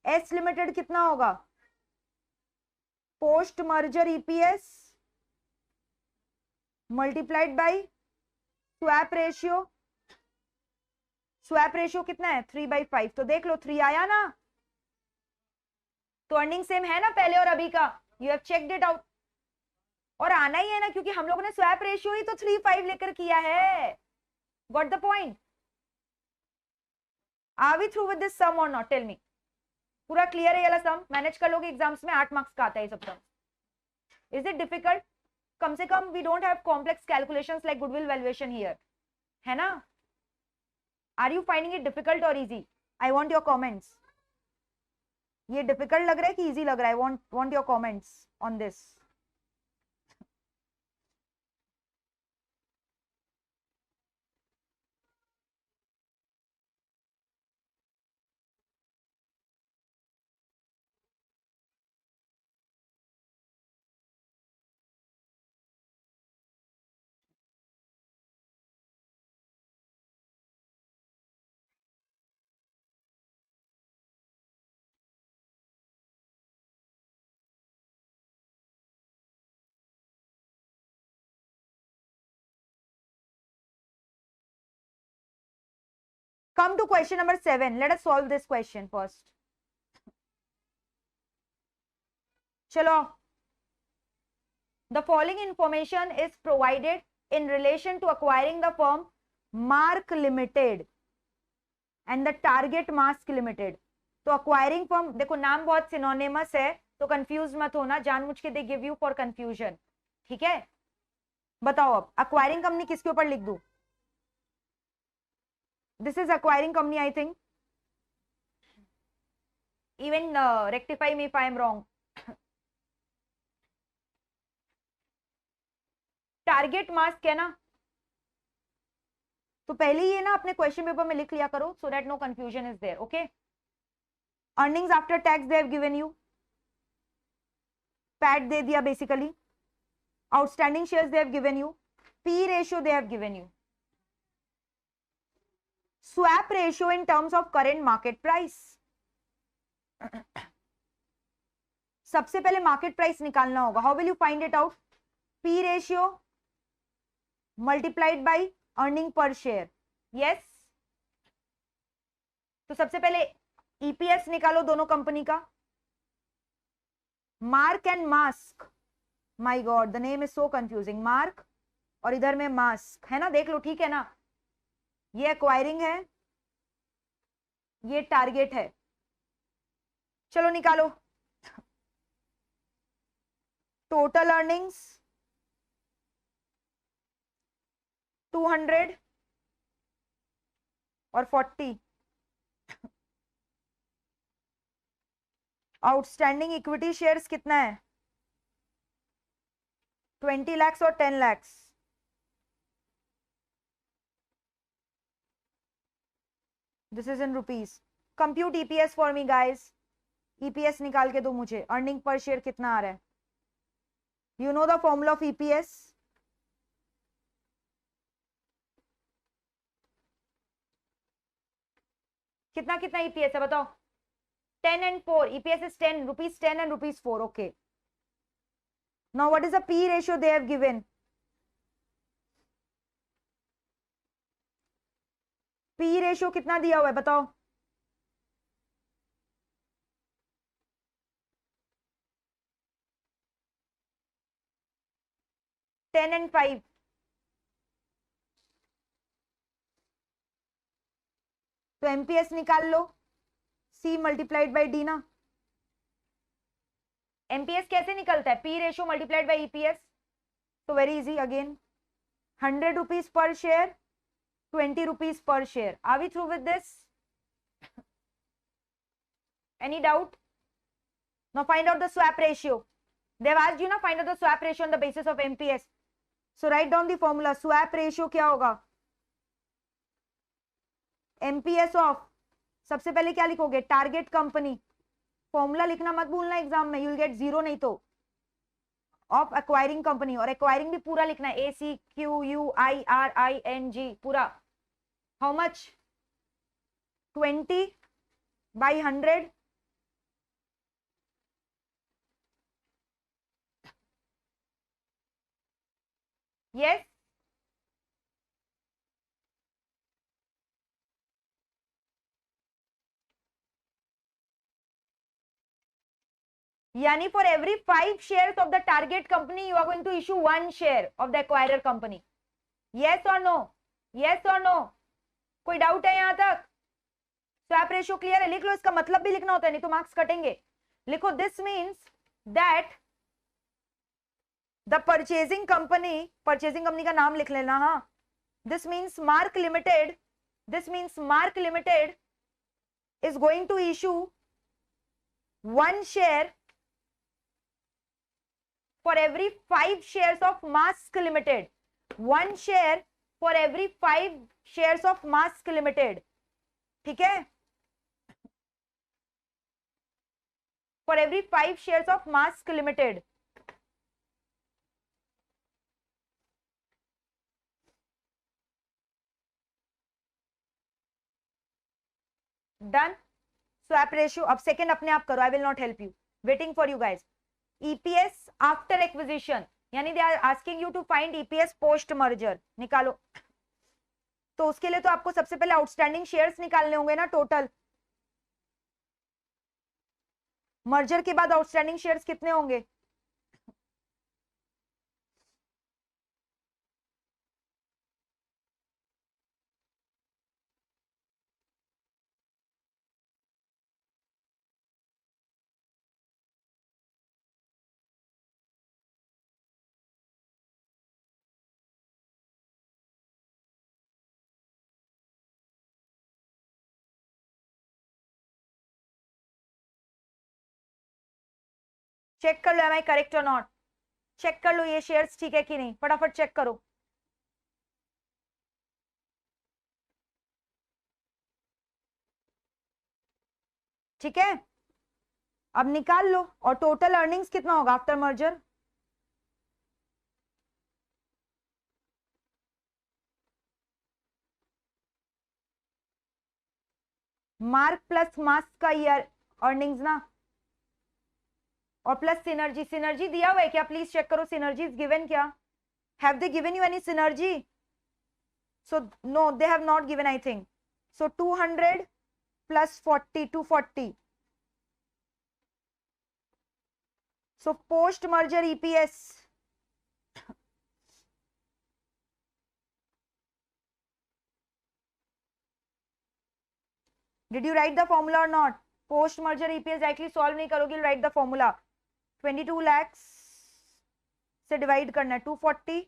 Speaker 1: S limited कितना होगा, post merger EPS multiplied by swap ratio, swap ratio कितना है 3/5, तो देख लो 3 आया ना, तो अर्निंग सेम है ना पहले और अभी का, you have checked it out, और आना ही है ना क्योंकि हम लोगों ने स्वैप रेशियो ही तो 3/5 लेकर किया है, got the point. Are we through with this sum और नॉट, टेल मी, पूरा क्लियर है ये वाला सम, मैनेज कर लोगे, एग्जाम्स में 8 मार्क्स का आता है सब सम, इज इट डिफिकल्ट, कम से कम we don't have complex calculations like goodwill valuation here, है ना? Are you finding it difficult और easy? I want your comments, ये डिफिकल्ट लग रहा है कि इजी लग रहा है, want your comments on this. Come to question number 7. Let us solve this question first. Chalo. The following information is provided in relation to acquiring the firm Mark Limited and the Target Mask Limited. तो acquiring firm, देखो नाम बहुत synonymous है, तो confuse मत होना, जानबूझ के they give you for confusion, ठीक है? बताओ अब acquiring कंपनी किसके ऊपर लिख दूं? This is acquiring company, I think. Even rectify me if I am wrong. Target mask है ना, तो पहले ये ना अपने क्वेश्चन पेपर में लिख लिया करो, so that no confusion is there, okay? Earnings after tax they have given you, PAT दे दिया basically, outstanding shares they have given you, P ratio they have given you, swap ratio in terms of current market price. सबसे पहले market price निकालना होगा। How will you find it out? P ratio multiplied by earning per share. Yes, तो सबसे पहले EPS निकालो दोनों company का। Mark and mask, my God the name is so confusing. Mark और इधर में मास्क है ना, देख लो ठीक है ना। ये एक्वायरिंग है, ये टारगेट है। चलो निकालो। टोटल अर्निंग्स 200 और 40। आउटस्टैंडिंग इक्विटी शेयर्स कितना है? 20 lakhs और 10 lakhs। This is in rupees. Compute EPS for me guys. EPS निकाल के दो मुझे। अर्निंग पर शेयर कितना आ रहा है? You know the formula of EPS. कितना कितना ईपीएस है बताओ? 10 and 4. EPS is 10, rupees 10 and rupees 4. Okay. Now what is the P ratio they have given? P ratio कितना दिया हुआ है बताओ? Ten and 5। तो एमपीएस निकाल लो। C मल्टीप्लाइड बाई डी ना। एमपीएस कैसे निकलता है? P ratio multiplied by EPS. तो very easy again. 100 rupees per share, 20 rupees per share. Are we through with this? Any doubt? Now find out the swap ratio. They have asked you ना find out the swap ratio on the basis of MPS. So write down the formula. Swap ratio क्या होगा? MPS of, सबसे पहले क्या लिखोगे? Target company. Formula लिखना मत भूलना एग्जाम में, यूल गेट 0 नहीं तो। ऑफ एक्वायरिंग कंपनी, और एक्वायरिंग भी पूरा लिखना है, ACQUIRING पूरा। How much? 20/100। यस, यानी for every 5 shares of the target company you are going to issue 1 share of the acquirer company. Yes और नो? यस और नो? कोई डाउट है यहां तक? स्वैप रेशियो क्लियर है? लिख लो, इसका मतलब भी लिखना होता है नहीं तो मार्क्स कटेंगे। लिखो, this means that the purchasing company, purchasing company का नाम लिख लेना। हाँ, this means mark limited, this means mark limited is going to issue 1 share for every 5 shares of Maersk Limited. 1 share for every 5 shares of Maersk Limited. ठीक है? For every 5 shares of Maersk Limited. Done? Swap ratio अब second अपने आप करो, I will not help you, waiting for you guys. EPS after acquisition, यानी they are asking you to find EPS post merger. निकालो। तो उसके लिए तो आपको सबसे पहले आउटस्टैंडिंग शेयर्स निकालने होंगे ना टोटल। मर्जर के बाद आउटस्टैंडिंग शेयर्स कितने होंगे? चेक कर लो, एम आई करेक्ट और नॉट। चेक कर लो ये शेयर्स ठीक है कि नहीं, फटाफट चेक करो। ठीक है, अब निकाल लो। और टोटल अर्निंग्स कितना होगा after merger? Mark plus mask का ईयर अर्निंग्स ना, और प्लस सिनर्जी। सिनर्जी दिया हुआ है क्या? प्लीज चेक करो सिनर्जी इज गिवन क्या? Have they given you any synergy? So no, they have not given I think. So 200 plus 40, 240. So post merger EPS, did you write the formula or not? Post merger EPS directly solve नहीं करोगे, write the formula. 22 lakhs से divide करना है, 240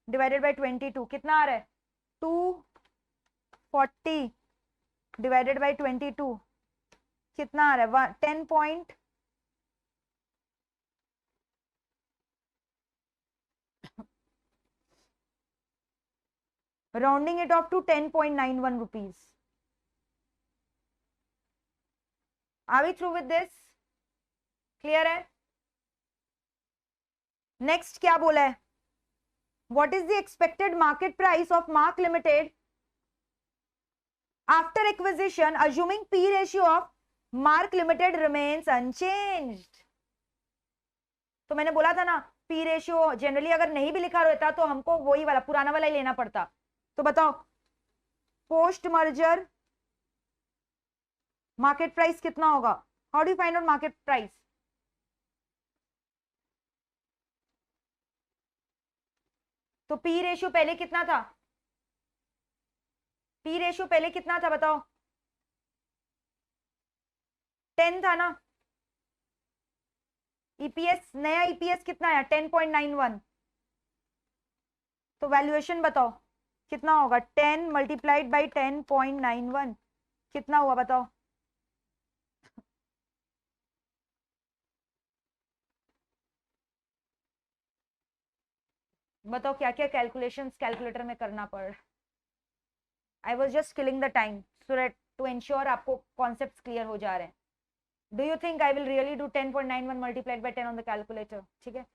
Speaker 1: divided by 22 कितना आ रहा है? 240 divided by 22 कितना आ रहा है? 10 point, rounding it off to 10.91 rupees. Are we through with this? Clear है? नेक्स्ट क्या बोला है? What is the expected market price of Mark limited after acquisition assuming P ratio of Mark limited remains unchanged. तो मैंने बोला था ना, P ratio generally अगर नहीं भी लिखा रहता तो हमको वही वाला पुराना वाला ही लेना पड़ता. तो बताओ पोस्ट मर्जर मार्केट प्राइस कितना होगा? How do you find out market price? तो पी रेशियो पहले कितना था? पी रेशियो पहले कितना था बताओ? 10 था ना. ईपीएस, नया ईपीएस कितना आया? 10.91. तो वैल्यूएशन बताओ कितना होगा? 10 मल्टीप्लाइड बाई 10.91 कितना हुआ बताओ? बताओ क्या क्या कैलकुलेशंस कैलकुलेटर में करना पड़. I was just killing the time so that to ensure आपको कॉन्सेप्ट्स क्लियर हो जा रहे हैं. Do you think I will really do 10.91 multiplied by 10 on the calculator? ठीक है,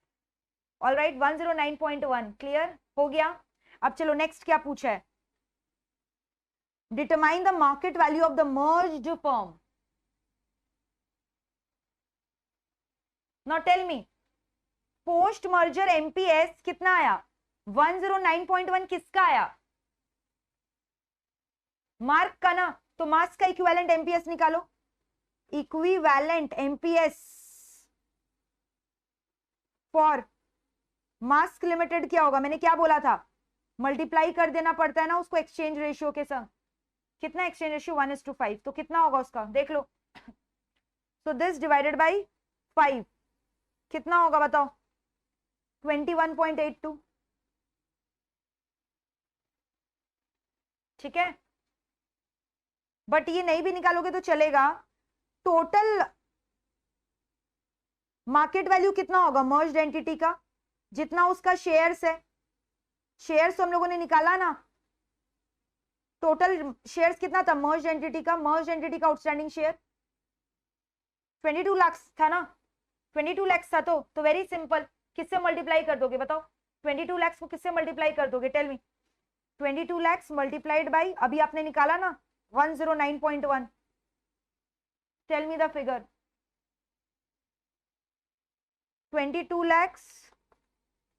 Speaker 1: ऑल राइट. 109.1 क्लियर हो गया. अब चलो नेक्स्ट क्या पूछा है? Determine the market value of the merged firm. Now tell me, post merger MPS कितना आया? 109.1 किसका आया? मार्क का ना. तो मार्क्स का इक्विवेलेंट एमपीएस निकालो. Equivalent MPS for mask limited क्या होगा? मैंने क्या बोला था? मल्टीप्लाई कर देना पड़ता है ना उसको एक्सचेंज रेशियो के संग. कितना एक्सचेंज रेशियो? 1:5. तो कितना होगा उसका देख लो. सो दिस डिवाइडेड बाई 5 कितना होगा बताओ? 21.82. ठीक है, बट ये नहीं भी निकालोगे तो चलेगा. टोटल मार्केट वैल्यू कितना होगा मर्ज्ड एंटिटी का? जितना उसका शेयर्स है. शेयर्स तो हम लोगों ने निकाला ना. टोटल शेयर्स कितना था मर्ज्ड एंटिटी का? मर्ज्ड एंटिटी का आउटस्टैंडिंग शेयर 22 लाख था ना. 22 लाख था. तो वेरी सिंपल, किससे मल्टीप्लाई कर दोगे बताओ? 22 लाख को किससे मल्टीप्लाई कर दोगे? Tell me. 22 lakh multiplied by अभी आपने निकाला ना 109.1. Tell me the figure. 22 lakh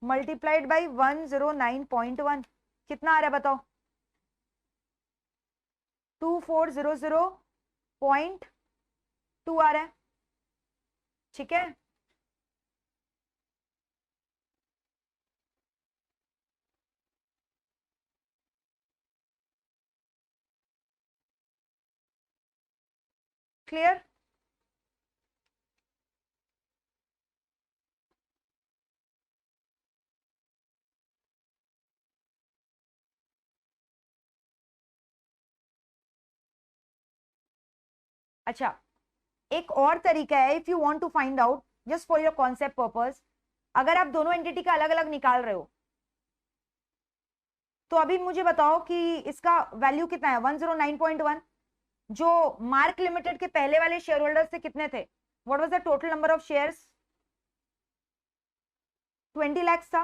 Speaker 1: multiplied by 109.1 कितना आ रहा है बताओ? 2400.2 आ रहा है. ठीक है, क्लियर? अच्छा, एक और तरीका है. If you want to find out just for your concept purpose, अगर आप दोनों एंटिटी का अलग अलग निकाल रहे हो तो अभी मुझे बताओ कि इसका वैल्यू कितना है? 109.1. जो मार्क लिमिटेड के पहले वाले शेयर होल्डर्स से कितने थे? What was the total number of shares? 20 lakh था.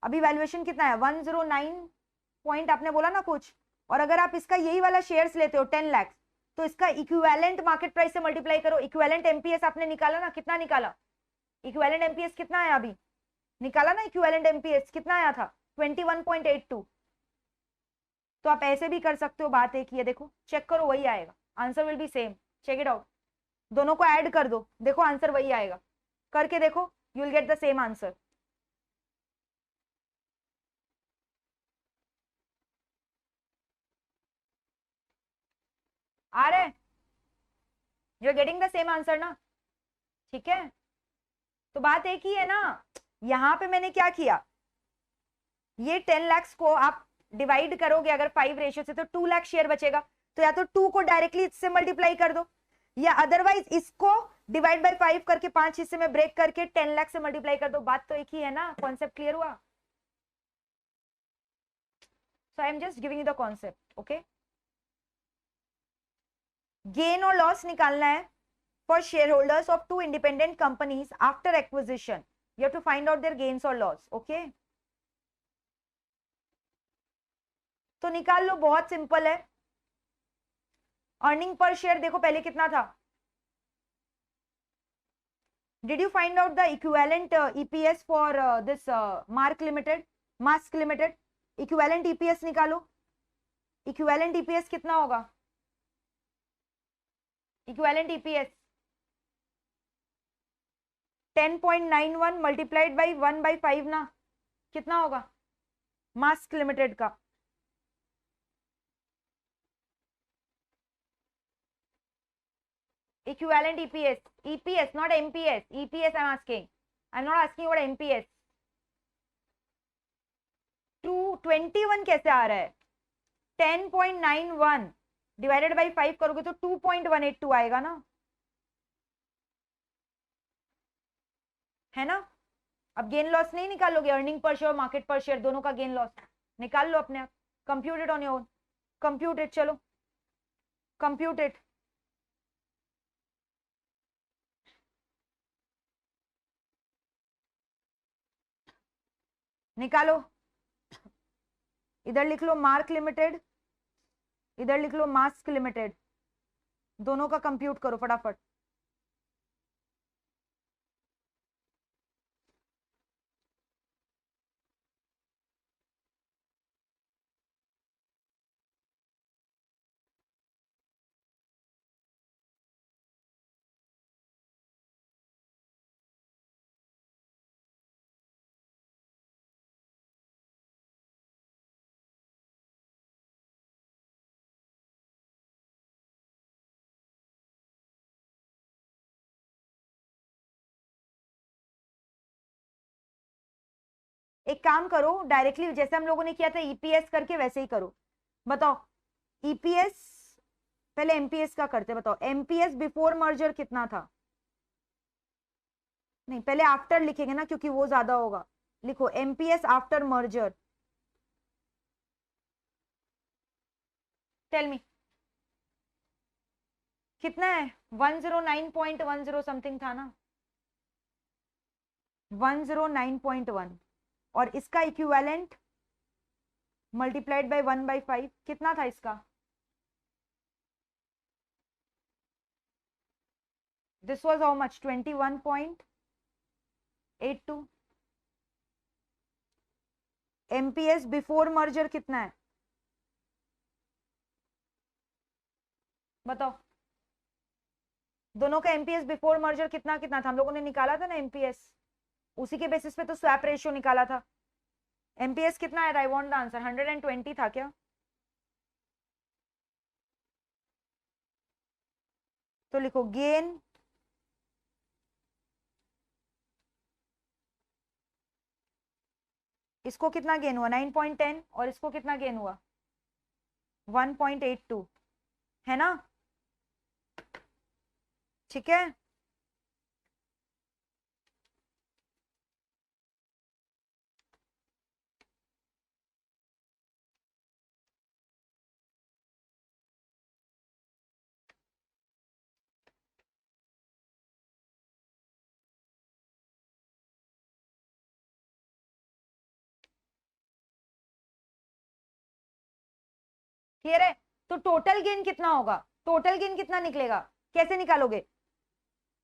Speaker 1: अभी वैल्यूएशन कितना है? 109 पॉइंट आपने बोला ना कुछ. और अगर आप इसका यही वाला शेयर्स लेते हो 10 लाख तो इसका इक्विवेलेंट मार्केट प्राइस से मल्टीप्लाई करो। इक्विवेलेंट एमपीएस आपने निकाला ना, कितना निकाला? इक्विवेलेंट एमपीएस कितना आया अभी? निकाला ना इक्विवेलेंट एमपीएस, कितना आया था? 21.82। तो आप ऐसे भी कर सकते हो, बात एक ही है, देखो चेक करो वही आएगा, answer will be same, check it out. दोनों को ऐड कर दो, देखो आंसर वही आएगा, करके देखो, you will get the same answer. आ रहे, you are getting the same answer ना, ठीक है। तो बात एक ही है ना, यहां पे मैंने क्या किया, ये 10 लाख को आप डिवाइड करोगे अगर 5 रेशियो से, तो 2 लाख शेयर बचेगा। तो या तो 2 को डायरेक्टली इससे मल्टीप्लाई कर दो, या अदरवाइज इसको डिवाइड बाय 5 करके 5 हिस्से में ब्रेक करके 10 लाख से मल्टीप्लाई कर दो। बात तो एक ही है ना, कॉन्सेप्ट क्लियर हुआ? So I am just giving you the concept, okay. Gain और लॉस निकालना है for share holders of 2 independent companies after acquisition, you have to find out their gains और लॉस, ओके। तो निकाल लो, बहुत सिंपल है। Earning per share देखो पहले कितना था, did you find out the equivalent EPS for this mark limited, mask limited? Equivalent EPS निकालो, इक्विवेलेंट ईपीएस कितना होगा? इक्विवेलेंट ईपीएस 10.91 मल्टीप्लाइड बाई 1/5 ना, कितना होगा मास्क लिमिटेड का? equivalent EPS, EPS not MPS, EPS I'm asking, I'm not asking about MPS। 221 कैसे आ रहा है? 10.91 डिवाइडेड बाई 5 करोगे तो 2.182 आएगा ना, है ना। अब गेन लॉस नहीं निकालोगे, अर्निंग पर शेयर, मार्केट पर शेयर दोनों का गेन लॉस निकाल लो अपने आप, compute it on your own, compute it, चलो कंप्यूट इट। निकालो, इधर लिख लो मार्क लिमिटेड, इधर लिख लो मास्क लिमिटेड, दोनों का कंप्यूट करो फटाफट। एक काम करो, डायरेक्टली जैसे हम लोगों ने किया था ईपीएस करके वैसे ही करो। बताओ ईपीएस, पहले एमपीएस का करते, बताओ एमपीएस बिफोर मर्जर कितना था? नहीं पहले आफ्टर लिखेंगे ना, क्योंकि वो ज्यादा होगा। लिखो MPS after merger, tell me कितना है? 109.10 समथिंग था ना, 109.1, और इसका इक्विवेलेंट मल्टीप्लाइड बाय 1/5 कितना था इसका? This was how much? 21.82। MPS before merger कितना है बताओ? दोनों का एमपीएस बिफोर मर्जर कितना कितना था? हम लोगों ने निकाला था ना एमपीएस, उसी के बेसिस पे तो स्वैप रेशियो निकाला था। एमपीएस कितना है? I want the answer. 120 था क्या? तो लिखो गेन इसको कितना गेन हुआ? 9.10, और इसको कितना गेन हुआ? 1.82, है ना, ठीक है। क्लियर है? तो टोटल गेन कितना होगा? टोटल गेन कितना निकलेगा, कैसे निकालोगे,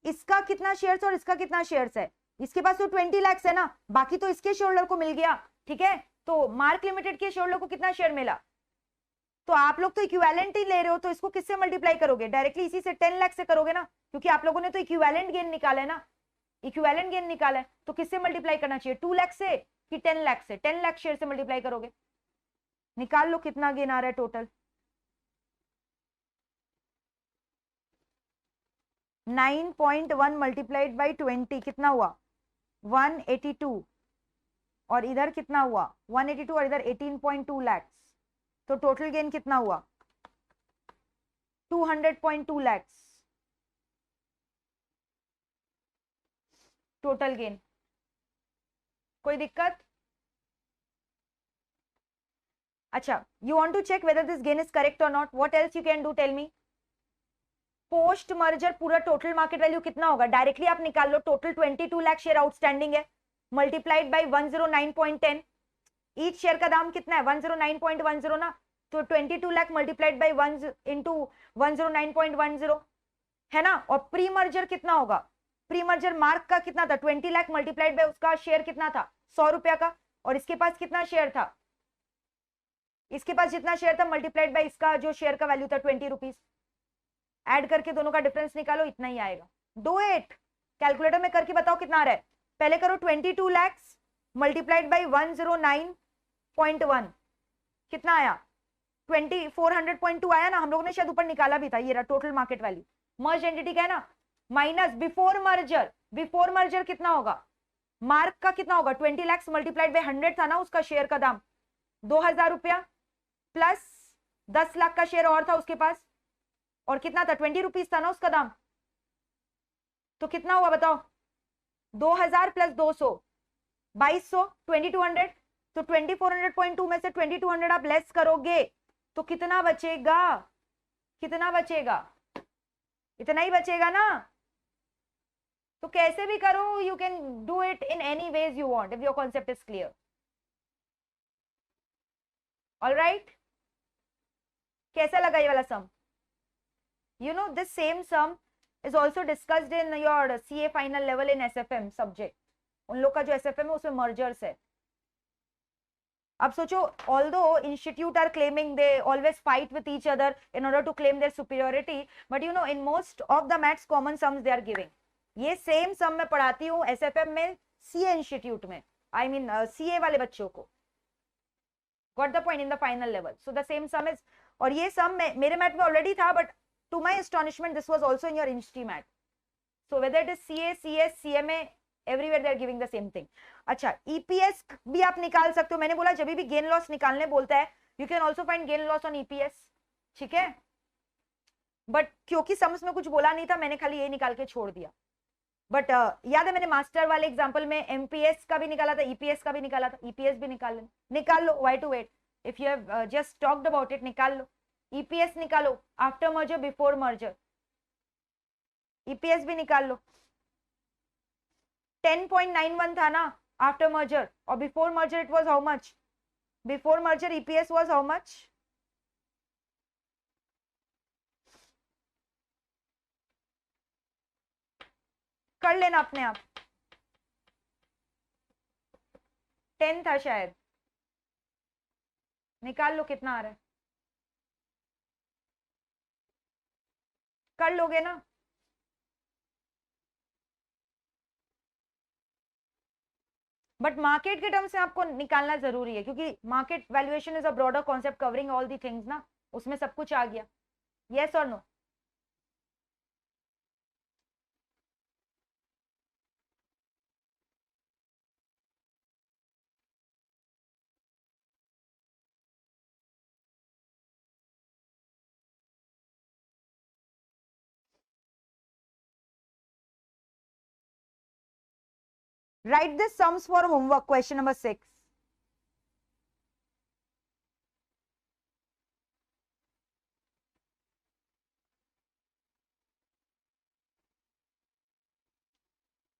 Speaker 1: इसका कितना शेयर्स और इसका कितना शेयर्स है, इसके पास तो 20 लाख है ना, बाकी तो इसके शेयर होल्डर को मिल गया, ठीक है, तो मार्क लिमिटेड के शेयर होल्डर को कितना शेयर मिला, तो आप लोग तो इक्विवेलेंट ही ले रहे हो, तो इसको किससे मल्टीप्लाई करोगे, डायरेक्टली इसी से 10 लाख से करोगे ना, क्योंकि आप लोगों ने तो इक्विवेलेंट गेन निकाला है ना, इक्विवेलेंट गेन निकाला है, तो किससे मल्टीप्लाई करना चाहिए, 2 लाख से कि 10 लाख से, 10 लाख शेयर से मल्टीप्लाई करोगे, निकाल लो कितना गेन आ रहा है टोटल, 9.1 मल्टीप्लाइड बाई 20 कितना हुआ 182, और इधर कितना हुआ 182, और इधर 18.2 लाख, तो टोटल गेन कितना हुआ 200.2 लाख टोटल गेन। कोई दिक्कत? अच्छा, you want to check whether this gain is correct और not, what else you can do, tell me. Post merger पूरा टोटल मार्केट वैल्यू कितना होगा, डायरेक्टली आप निकाल लो, टोटल 22 लाख शेयर आउटस्टैंडिंग है, मल्टीप्लाइड बाई 109.10, ईच शेयर का दाम कितना है 109.10 ना, तो 22 लाख मल्टीप्लाइड बाई 1 इंटू 109.10 है ना, और प्री मर्जर कितना होगा, प्री मर्जर मार्क का कितना था 20 लाख मल्टीप्लाइड बाई उसका शेयर कितना था 100 रुपया का, और इसके पास कितना शेयर था, इसके पास जितना शेयर था मल्टीप्लाइड बाई इसका जो शेयर का वैल्यू था 20 रुपीज, ऐड करके दोनों का डिफरेंस निकालो, इतना ही आएगा। डू इट, कैलकुलेटर में करके बताओ कितना आ रहा है, पहले करो 22 लाख मल्टीप्लाइड बाई 109.1 कितना आया 2400.2 आया ना, हम लोगों ने शायद ऊपर निकाला भी था, ये रहा total market value, merge entity का है ना, minus before merger, before merger कितना होगा, मार्क का कितना होगा 20 लाख मल्टीप्लाइड बाई 100 था ना उसका शेयर का दाम 2000 रुपया, प्लस 10 लाख का शेयर और था उसके पास, और कितना था 20 रुपीज था ना उसका दाम, तो कितना हुआ बताओ 2000 प्लस 200 2200 2200, तो 2400.2 में से 2200 आप लेस करोगे तो कितना बचेगा, कितना बचेगा, इतना ही बचेगा ना, तो कैसे भी करो, you can do it in any ways you want if your concept is clear, alright. कैसा लगा ये वाला सम, you know this same sum is also discussed in your CA final level in SFM subject, उन लोग का जो SFM है उसमें mergers है। अब सोचो, although institute are claiming they always fight with each other in order to claim their superiority, but you know in most of the maths common sums they are giving, ये same sum मैं पढ़ाती हूँ SFM में CA institute में, I mean CA वाले बच्चों को, got the point in the final level, so the same sum is, और ये sum मेरे मैथ में ऑलरेडी था, but to my astonishment this was also in your Insti math, so whether it is CA, CS, CMA, everywhere they are giving the same thing। अच्छा, EPS भी आप निकाल सकते हो, मैंने बोला जब भी गेन लॉस निकालने बोलता है you can also find gain loss on EPS, ठीक है, बट क्योंकि समझ में कुछ बोला नहीं था मैंने खाली ये निकाल के छोड़ दिया, बट याद है मैंने मास्टर वाले एग्जांपल में MPS का भी निकाला था, EPS का भी निकाला था, EPS भी निकाल लो, why to wait, if you have just talked about it, निकाल लो, EPS निकालो, after merger before merger, EPS भी निकाल लो, 10.91 था ना आफ्टर मर्जर, और before merger it was how much, before merger EPS was how much, कर लेना अपने आप, 10 था शायद, निकाल लो कितना आ रहा है, कर लोगे ना, बट मार्केट के टर्म्स में आपको निकालना जरूरी है, क्योंकि market valuation is a broader concept covering all the things ना, उसमें सब कुछ आ गया, यस और no. Write the sums for homework, question number 6.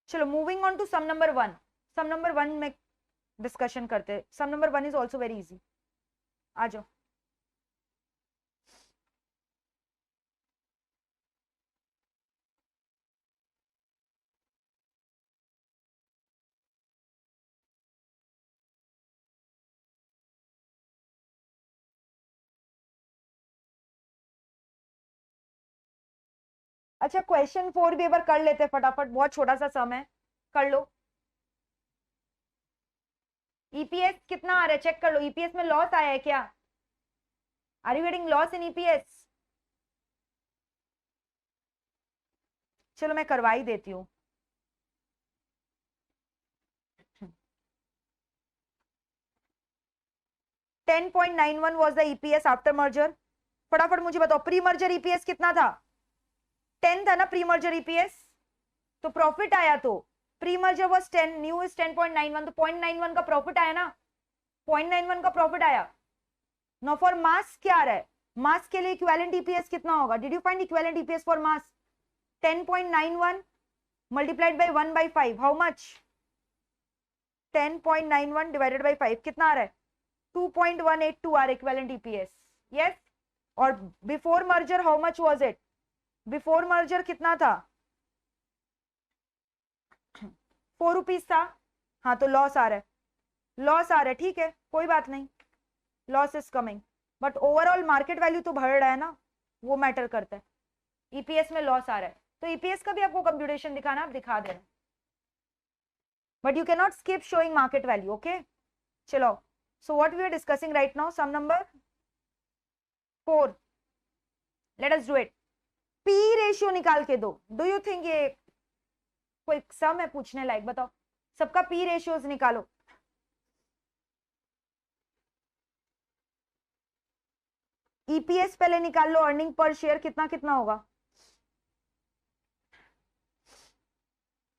Speaker 1: चलो moving on to sum number 1, sum number 1 में डिस्कशन करते हैं, sum number 1 is also very easy, आ जाओ। अच्छा क्वेश्चन 4 भी एक बार कर लेते फटाफट, बहुत छोटा सा सम है, कर लो। ईपीएस कितना आ रहा है चेक कर लो, ईपीएस में लॉस आया है क्या? Are you getting loss in EPS? चलो मैं करवा ही देती हूँ। $10.91 was the EPS after merger। फटाफट मुझे बताओ प्री मर्जर ईपीएस कितना था? 10 था ना प्री मर्जर ईपीएस, तो प्रॉफिट आया तो pre merger was 10, new is 10.91, तो 0.91 का प्रॉफिट आया ना, 0.91 का प्रॉफिट आया। नो फॉर मास क्या आ रहा है? मास के लिए इक्विवेलेंट ईपीएस कितना होगा? Did you find equivalent EPS for mass? 10.91 multiplied by 1/5, how much? 10.91 divided by 5 कितना आ रहा है? 2.182 आर इक्विवेलेंट ईपीएस। यस, और before merger how much was it? Before merger कितना था? 4 रुपीज था। हाँ तो लॉस आ रहा है, लॉस आ रहा है, ठीक है कोई बात नहीं, loss is coming, but overall market value तो बढ़ रहा है ना, वो मैटर करता है। ईपीएस में लॉस आ रहा है तो ईपीएस का भी आपको कंप्यूटेशन दिखाना, आप दिखा देना, but you can not skip showing market value. Okay चलो, so what we are discussing right now, sum number 4, let us do it. P ratio निकाल के दो, डू यू थिंक ये कोई सम है पूछने लायक? बताओ, सबका पी रेशियोज निकालो। ईपीएस पहले निकाल लो, अर्निंग पर शेयर कितना कितना होगा?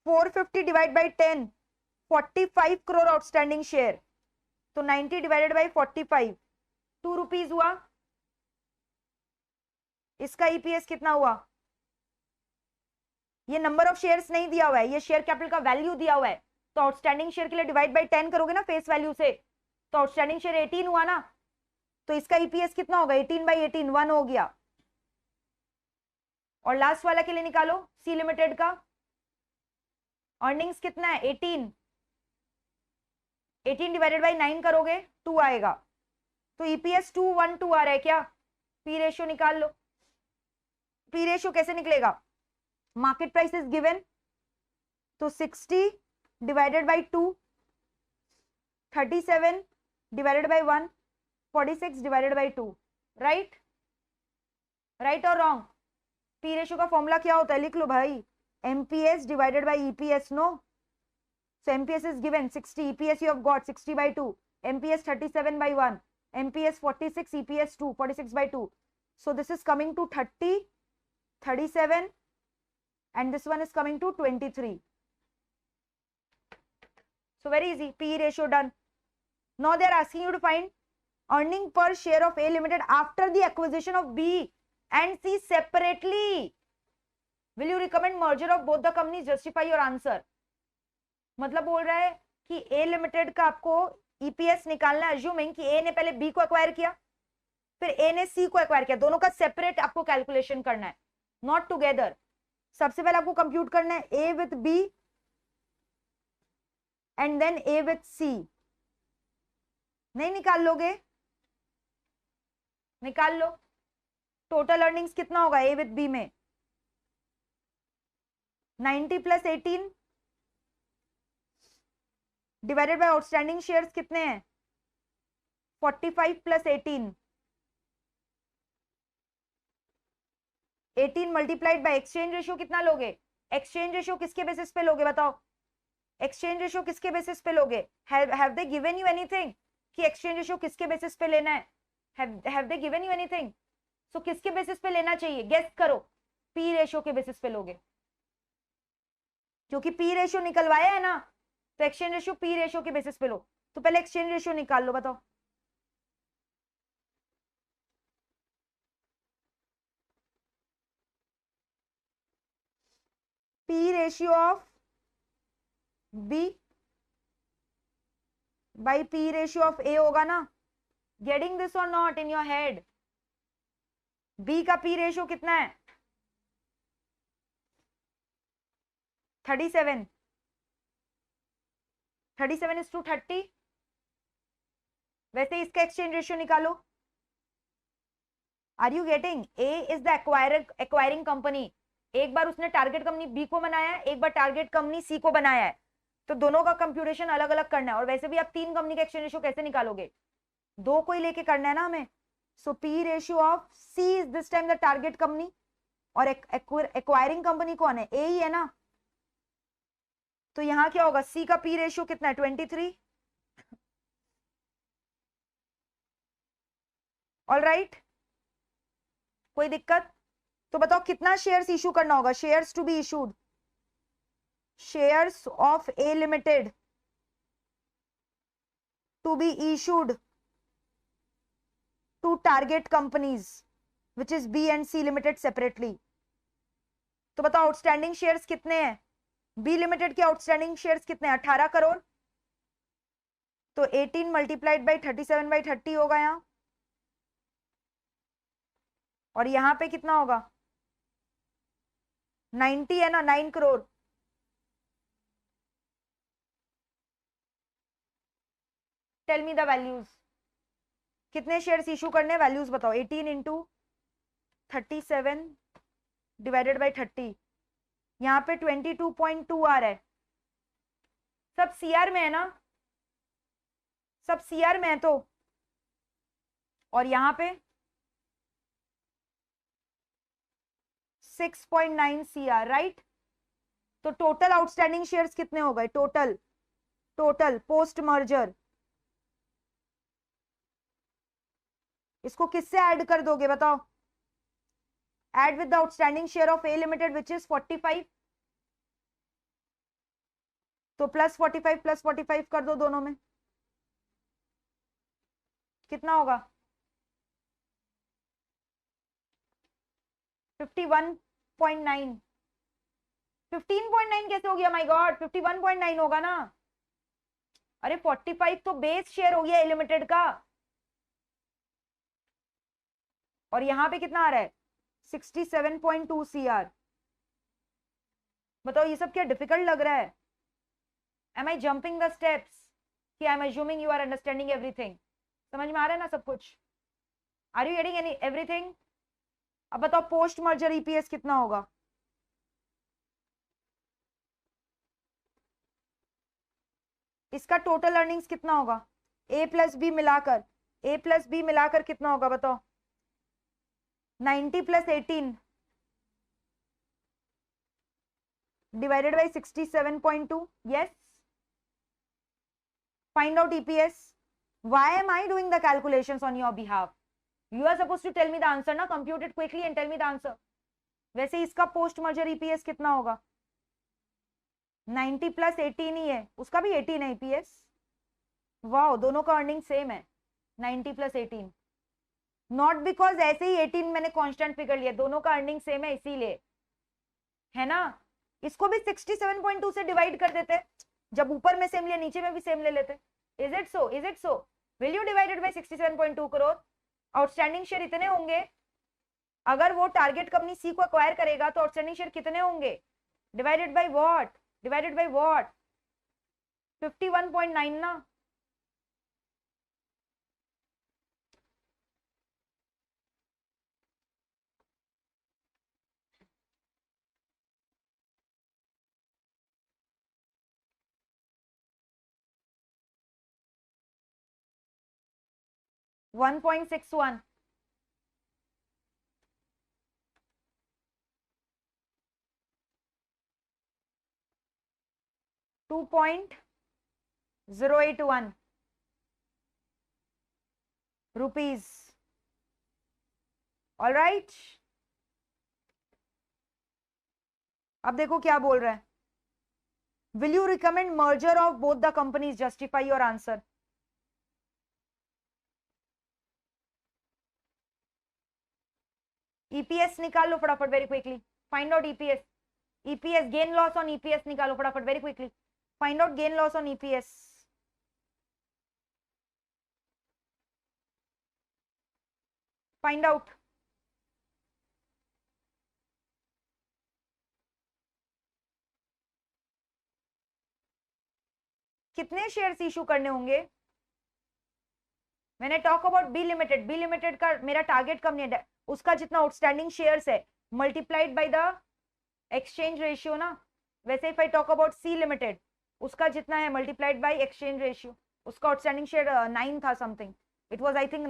Speaker 1: 450 divide by 10, 45 crore outstanding share, तो 90 डिवाइडेड बाई 45, 2 रुपीज हुआ। इसका ईपीएस कितना हुआ? ये नंबर ऑफ शेयर्स नहीं दिया हुआ है, ये शेयर कैपिटल का वैल्यू दिया हुआ है, तो आउटस्टैंडिंग शेयर के लिए डिवाइड बाई 10 करोगे ना फेस वैल्यू से, तो आउटस्टैंडिंग शेयर 18 हुआ ना, तो इसका ईपीएस कितना होगा? 18/18, 1 हो गया। और लास्ट वाला के लिए निकालो, सी लिमिटेड का अर्निंग्स कितना है? 18, 18 डिवाइडेड बाई 9 करोगे 2 आएगा, तो ईपीएस 212 आ रहा है क्या? पी रेशियो निकाल लो। पी रेशियो कैसे निकलेगा? मार्केट प्राइस इज गिवन, तो 60 divided by 2, 37 divided by 1, 46 divided by 2, right? Right और रॉन्ग? पी रेशियो का फॉर्मूला क्या होता है? लिख लो भाई, MPS divided by EPS, no? So MPS is given 60, EPS you have got 60/2, MPS 37/1, MPS 46, EPS 2, 46/2. So this is coming to 30, 37, and this one is coming to 23. So very easy, PE ratio done. Now they are asking you to find earning per share of A Limited after the acquisition of B and C separately. Will you recommend merger of both the companies? Justify your answer. मतलब बोल रहा है कि A limited का आपको EPS निकालना है, assuming कि ए ने पहले बी को एक्वायर किया, फिर ए ने सी को एक्वायर किया, दोनों का सेपरेट आपको कैलकुलेशन करना है, नॉट टुगेदर। सबसे पहले आपको कंप्यूट करना है A with B and then A with C. नहीं निकाल लोगे? निकाल लो। टोटल अर्निंग्स कितना होगा ए विथ बी में? 90 + 18 डिवाइडेड बाय आउटस्टैंडिंग शेयर्स कितने हैं? 45 + 18, 18 मल्टीप्लाइड बाय एक्सचेंज रेशियो कितना लोगे? एक्सचेंज रेशियो किसके बेसिस पे लोगे बताओ? एक्सचेंज रेशियो किसके बेसिस पे लोगे? Have they given you anything कि एक्सचेंज रेशियो किसके बेसिस पे लेना है? Have they given you anything? So किसके बेसिस पे लेना चाहिए? गेस करो। पी रेशियो के बेसिस पे लोगे, क्योंकि पी रेशियो निकलवाया है ना, तो एक्सचेंज रेशियो पी रेशियो के बेसिस पे लो। तो पहले एक्सचेंज रेशियो निकाल लो, बताओ। P ratio of B by P ratio of A होगा ना? गेटिंग दिस और not in your head? B का पी रेशियो कितना है? 37, 37 is to 30। वैसे इसका एक्सचेंज रेशियो निकालो। Are you getting? A is the acquiring company, एक बार उसने टारगेट कंपनी बी को बनाया है, एक बार टारगेट कंपनी सी को बनाया है, तो दोनों का कंप्यूटेशन अलग अलग करना है। और वैसे भी आप 3 कंपनी का एक्सचेंज रेशियो कैसे निकालोगे, 2 को ही लेके करना है ना हमें। So P ratio of C is this time the target company, और एक्वायरिंग कंपनी कौन है, ए ही है ना। तो यहां क्या होगा, सी का पी रेशियो कितना है 23। ऑल राइट, कोई दिक्कत। तो बताओ कितना शेयर्स इशू करना होगा, shares to be issued, shares of A limited to be issued to target companies which is B and C limited separately. तो बताओ आउटस्टैंडिंग शेयर्स कितने हैं, बी लिमिटेड के आउटस्टैंडिंग शेयर्स कितने हैं, 18 करोड़। तो 18 मल्टीप्लाइड बाई 37/30 होगा यहां, और यहां पे कितना होगा 90 है ना, 9 crore. Tell me the values, कितने शेयर्स इशू करने, वैल्यूज बताओ। 18 इंटू 37 डिवाइडेड बाई 30, यहाँ पे 22.2 आ रहा है। सब सीआर में है ना, सब सीआर में है तो, और यहाँ पे 6.9 सीआर, राइट। तो टोटल आउटस्टैंडिंग शेयर्स कितने हो गए, टोटल टोटल पोस्ट मर्जर, इसको किससे ऐड कर दोगे बताओ, add with the outstanding share of A limited which is 45, तो +45 कर दो दोनों में, कितना होगा 51.9। 15.9 कैसे हो गया, माय गॉड 51.9 होगा ना। अरे 45 तो बेस शेयर हो गया ए लिमिटेड का, और यहां पे कितना आ रहा है 67.2 सीआर। बताओ ये सब क्या डिफिकल्ट लग रहा है, am I jumping the steps, कि I am assuming you are understanding everything, समझ में आ रहा है ना सब कुछ, are you getting any everything. अब बताओ पोस्ट मर्जर ईपीएस कितना होगा, इसका टोटल अर्निंग्स कितना होगा, ए प्लस बी मिलाकर, ए प्लस बी मिलाकर कितना होगा बताओ, 90 + 18 divided by 67.2, yes, find out EPS. Why am I doing the calculations on your behalf? You are supposed to tell me the answer ना, compute it quickly and tell me the answer. वैसे इसका post merger EPS कितना होगा, 90 + 18 ही है, उसका भी 18 है EPS. वाह, दोनों का अर्निंग सेम है 90 + 18, नॉट बिकॉज ऐसे ही 18 मैंने कांस्टेंट फिगर लिया, दोनों का अर्निंग सेम है इसीलिए, है ना। इसको भी 67.2 से डिवाइड कर देते, जब ऊपर में सेम लिया नीचे में भी सेम ले लेते। Is it so, is it so, will you divided by 67.2 crore, outstanding share इतने होंगे। अगर वो टारगेट कंपनी सी को एक्वायर करेगा तो आउटस्टैंडिंग शेयर कितने होंगे, divided by what, divided by what, 51.9 ना। One 1.61, $2.081 rupees. ऑल राइट, अब देखो क्या बोल रहा है, will you recommend merger of both the companies, justify your answer. EPS निकाल लो फटाफट, very quickly find out EPS, EPS gain loss on EPS निकालो फटाफट, very quickly find out gain loss on EPS. Find out, कितने shares issue करने होंगे। मैंने talk about B limited, B limited का मेरा टारगेट कंपनी है, उसका जितना आउटस्टैंडिंग शेयर्स है multiplied by the exchange ratio ना, वैसे if I talk about C limited, उसका जितना है मल्टीप्लाइड बाय एक्सचेंज रेशियो, उसका आउटस्टैंडिंग शेयर 9 था something, it was I think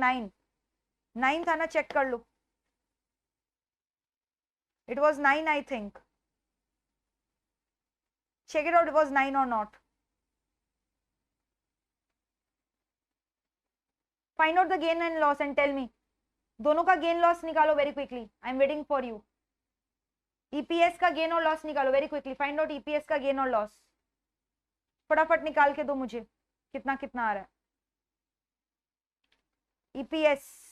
Speaker 1: 9 था ना, चेक कर लो, it was 9 I think, check it out, it was 9 or not. Find out the gain and loss and tell me. दोनों का gain loss निकालो very quickly, I am waiting for you. EPS का gain और loss निकालो very quickly. Find out EPS का gain और loss, फटाफट निकाल के दो मुझे, कितना कितना आ रहा है ईपीएस.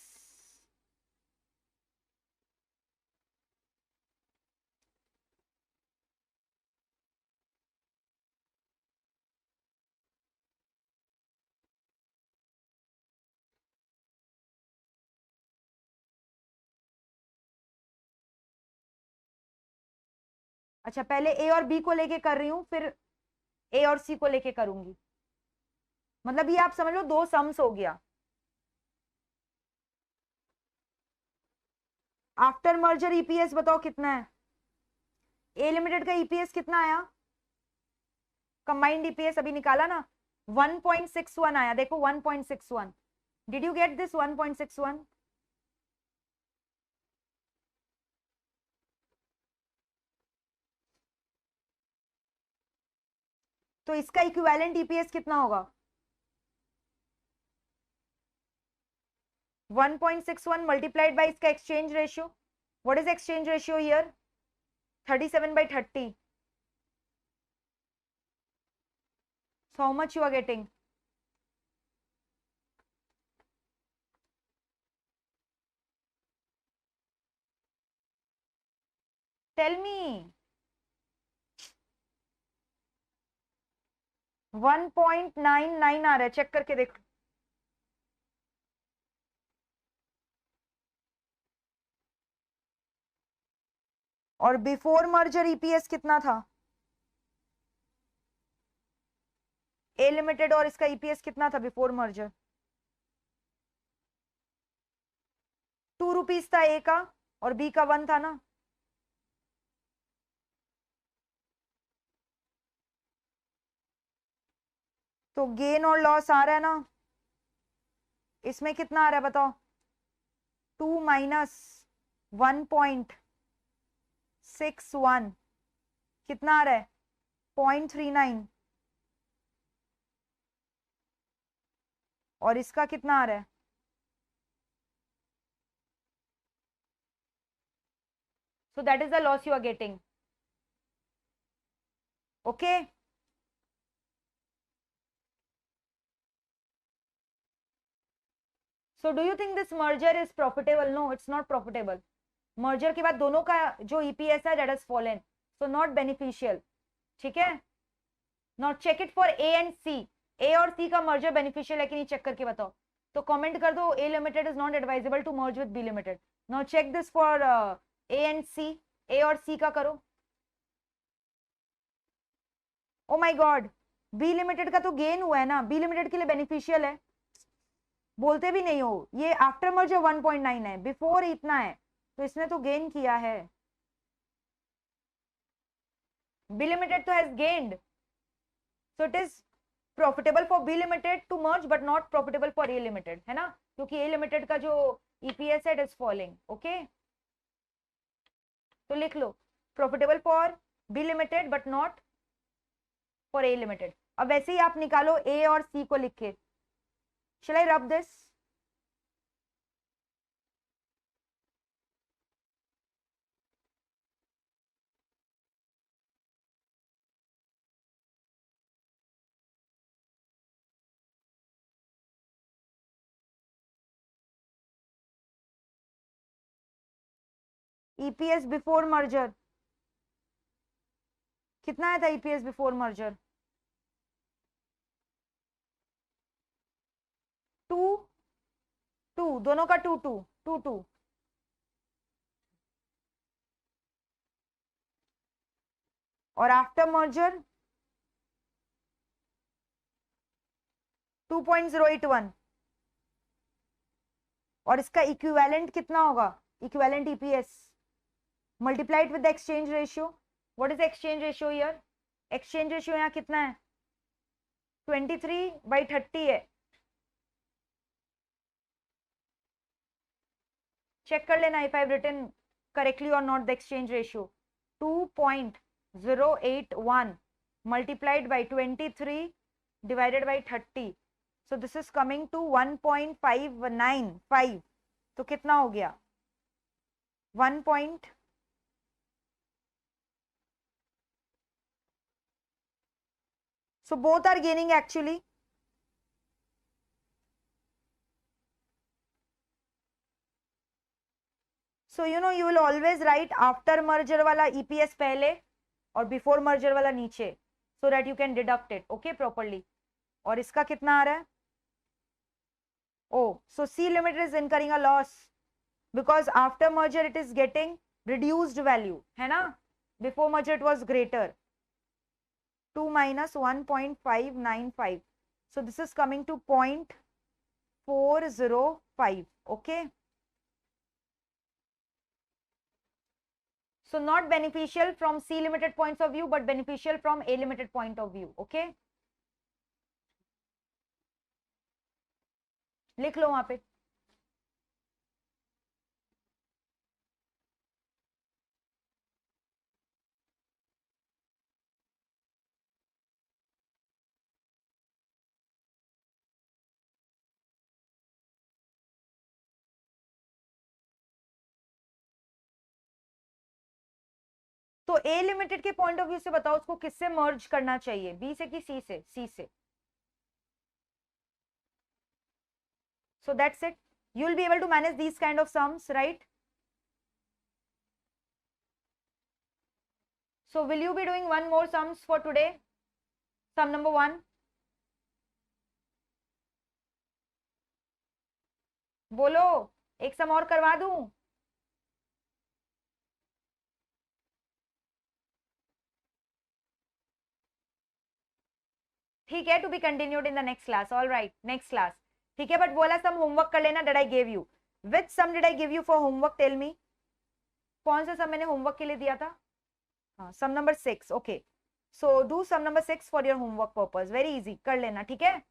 Speaker 1: अच्छा, पहले ए और बी को लेके कर रही हूँ, फिर ए और सी को लेके करूंगी. मतलब ये आप समझ लो दो सम्स हो गया. आफ्टर मर्जर ईपीएस बताओ कितना है. ए लिमिटेड का ईपीएस कितना आया, कंबाइंड ईपीएस अभी निकाला ना, 1.61 आया. देखो 1.61, डिड यू गेट दिस 1.61? तो इसका इक्विवेलेंट ईपीएस कितना होगा? 1.61 मल्टीप्लाइड बाय इसका exchange ratio. What is exchange ratio here? 37/30. So how much you are getting? Tell me. 1.99 आ रहा है, चेक करके देखो. और बिफोर मर्जर ईपीएस कितना था? ए लिमिटेड और इसका ईपीएस कितना था बिफोर मर्जर? 2 रुपीज था ए का, और बी का 1 था ना. तो गेन और लॉस आ रहा है ना, इसमें कितना आ रहा है बताओ? 2 माइनस 1.61 कितना आ रहा है? 0.39. और इसका कितना आ रहा है? So that is the loss you are getting. Okay. So do you think this merger is profitable? No, it's not profitable. Merger के बाद दोनों का जो EPS है that has fallen. So not beneficial. ठीक है? Now check it for A and C. A और C का merger beneficial है कि नहीं, चेक करके बताओ. तो comment कर दो A limited is not advisable to merge with B limited. Now check this for A and C. A और C का करो. Oh my God. B limited का तो गेन हुआ है ना, B limited के लिए बेनिफिशियल है. बोलते भी नहीं हो. ये आफ्टर मर्जर 1.9 है, बिफोर इतना है, तो इसने तो गेन किया है. बी लिमिटेड तो has gained, so it is profitable for B limited to merge but not profitable for A limited, है ना, क्योंकि ए लिमिटेड का जो ईपीएस है इट इज फॉलिंग. ओके, तो लिख लो profitable for B limited but not for A limited. अब वैसे ही आप निकालो ए और सी को लिख के. Shall I rub this? EPS before merger कितना आया था? EPS बिफोर मर्जर 2 दोनों का 2 और आफ्टर मर्जर 2.081. और इसका इक्विवेलेंट कितना होगा? Equivalent EPS multiplied with the exchange ratio what is exchange ratio here? Exchange ratio यहाँ कितना है? 23/30 है। चेक कर लेना if I have written correctly और not the exchange ratio. 2.081 multiplied by 23 divided by 30, so this is coming to 1.595। तो कितना हो गया? 1 point, so both are gaining actually। So you know you will always write after merger वाला EPS पहले और before merger वाला नीचे, so that you can deduct it, okay, properly। और इसका कितना आ रहा है? Oh, so C Limited is incurring a loss because after merger it is getting reduced value, है ना? Before merger it was greater। 2 minus 1.595, so this is coming to 0.405, okay। So not beneficial from C Limited points of view, but beneficial from A Limited point of view, okay। लिख लो वहां पे। तो A limited के point of view से बताओ उसको किससे मर्ज करना चाहिए, बी से कि सी से? सी से। So that's it, you will be able to manage these kind of sums, right? So will you be doing one more sums for today? Sum number 1, बोलो, एक सम और करवा दूं? ठीक है, to be continued in the next class. All right, next class, ठीक है। But बोला सम होमवर्क कर लेना that I give you. Which sum did I give you for homework? Tell me, कौन सा सम मैंने होमवर्क के लिए दिया था? हाँ, sum number 6, okay. So do sum number 6 for your homework purpose, very easy, कर लेना, ठीक है।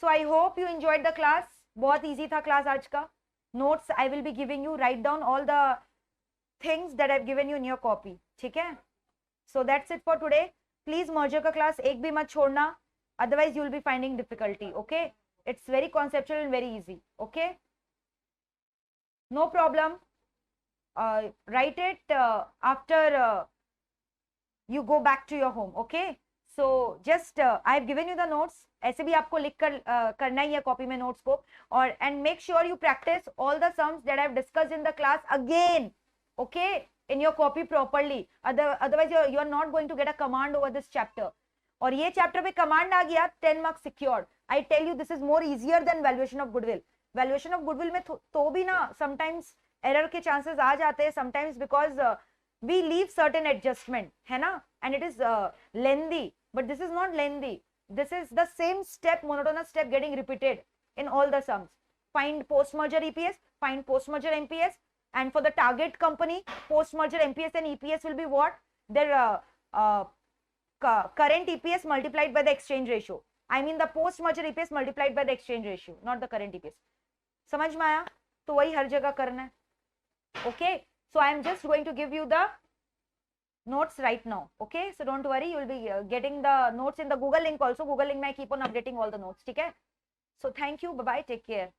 Speaker 1: So I hope you enjoyed the class, बहुत इजी था क्लास आज का। Notes I will be giving you, write down all the things that I have given you in your copy, ठीक है। So that's it for today. Please merger का class एक भी मत छोड़ना, otherwise you will be finding difficulty, okay। it's very conceptual and very easy, okay, no problem। write it after you go back to your home, okay। so just I have given you the notes, ऐसे भी आपको लिख कर करना ही है copy में notes को। और and make sure you practice all the sums that I have discussed in the class again, okay, in your copy properly। otherwise you are not going to get a command over this chapter। और ये chapter पे command आ गया 10 marks secured. I tell you this is more easier than valuation of goodwill. Valuation of goodwill में तो भी ना sometimes error के चांसेस आ जाते हैं, sometimes because we leave certain adjustment, है ना, and it is lengthy, but this is not lengthy, this is the same step, monotonous step getting repeated in all the sums। find post merger EPS, find post merger MPS, and for the target company post merger MPS and EPS will be what? Their current EPS multiplied by the exchange ratio। I mean the post merger EPS multiplied by the exchange ratio, not the current EPS। समझ में आया? तो वही हर जगह करना है, okay। so I am just going to give you the notes right now, okay। so don't worry, you will be getting the notes in the Google link also। Google link में I keep on updating all the notes, ठीक है। so thank you, bye bye, take care।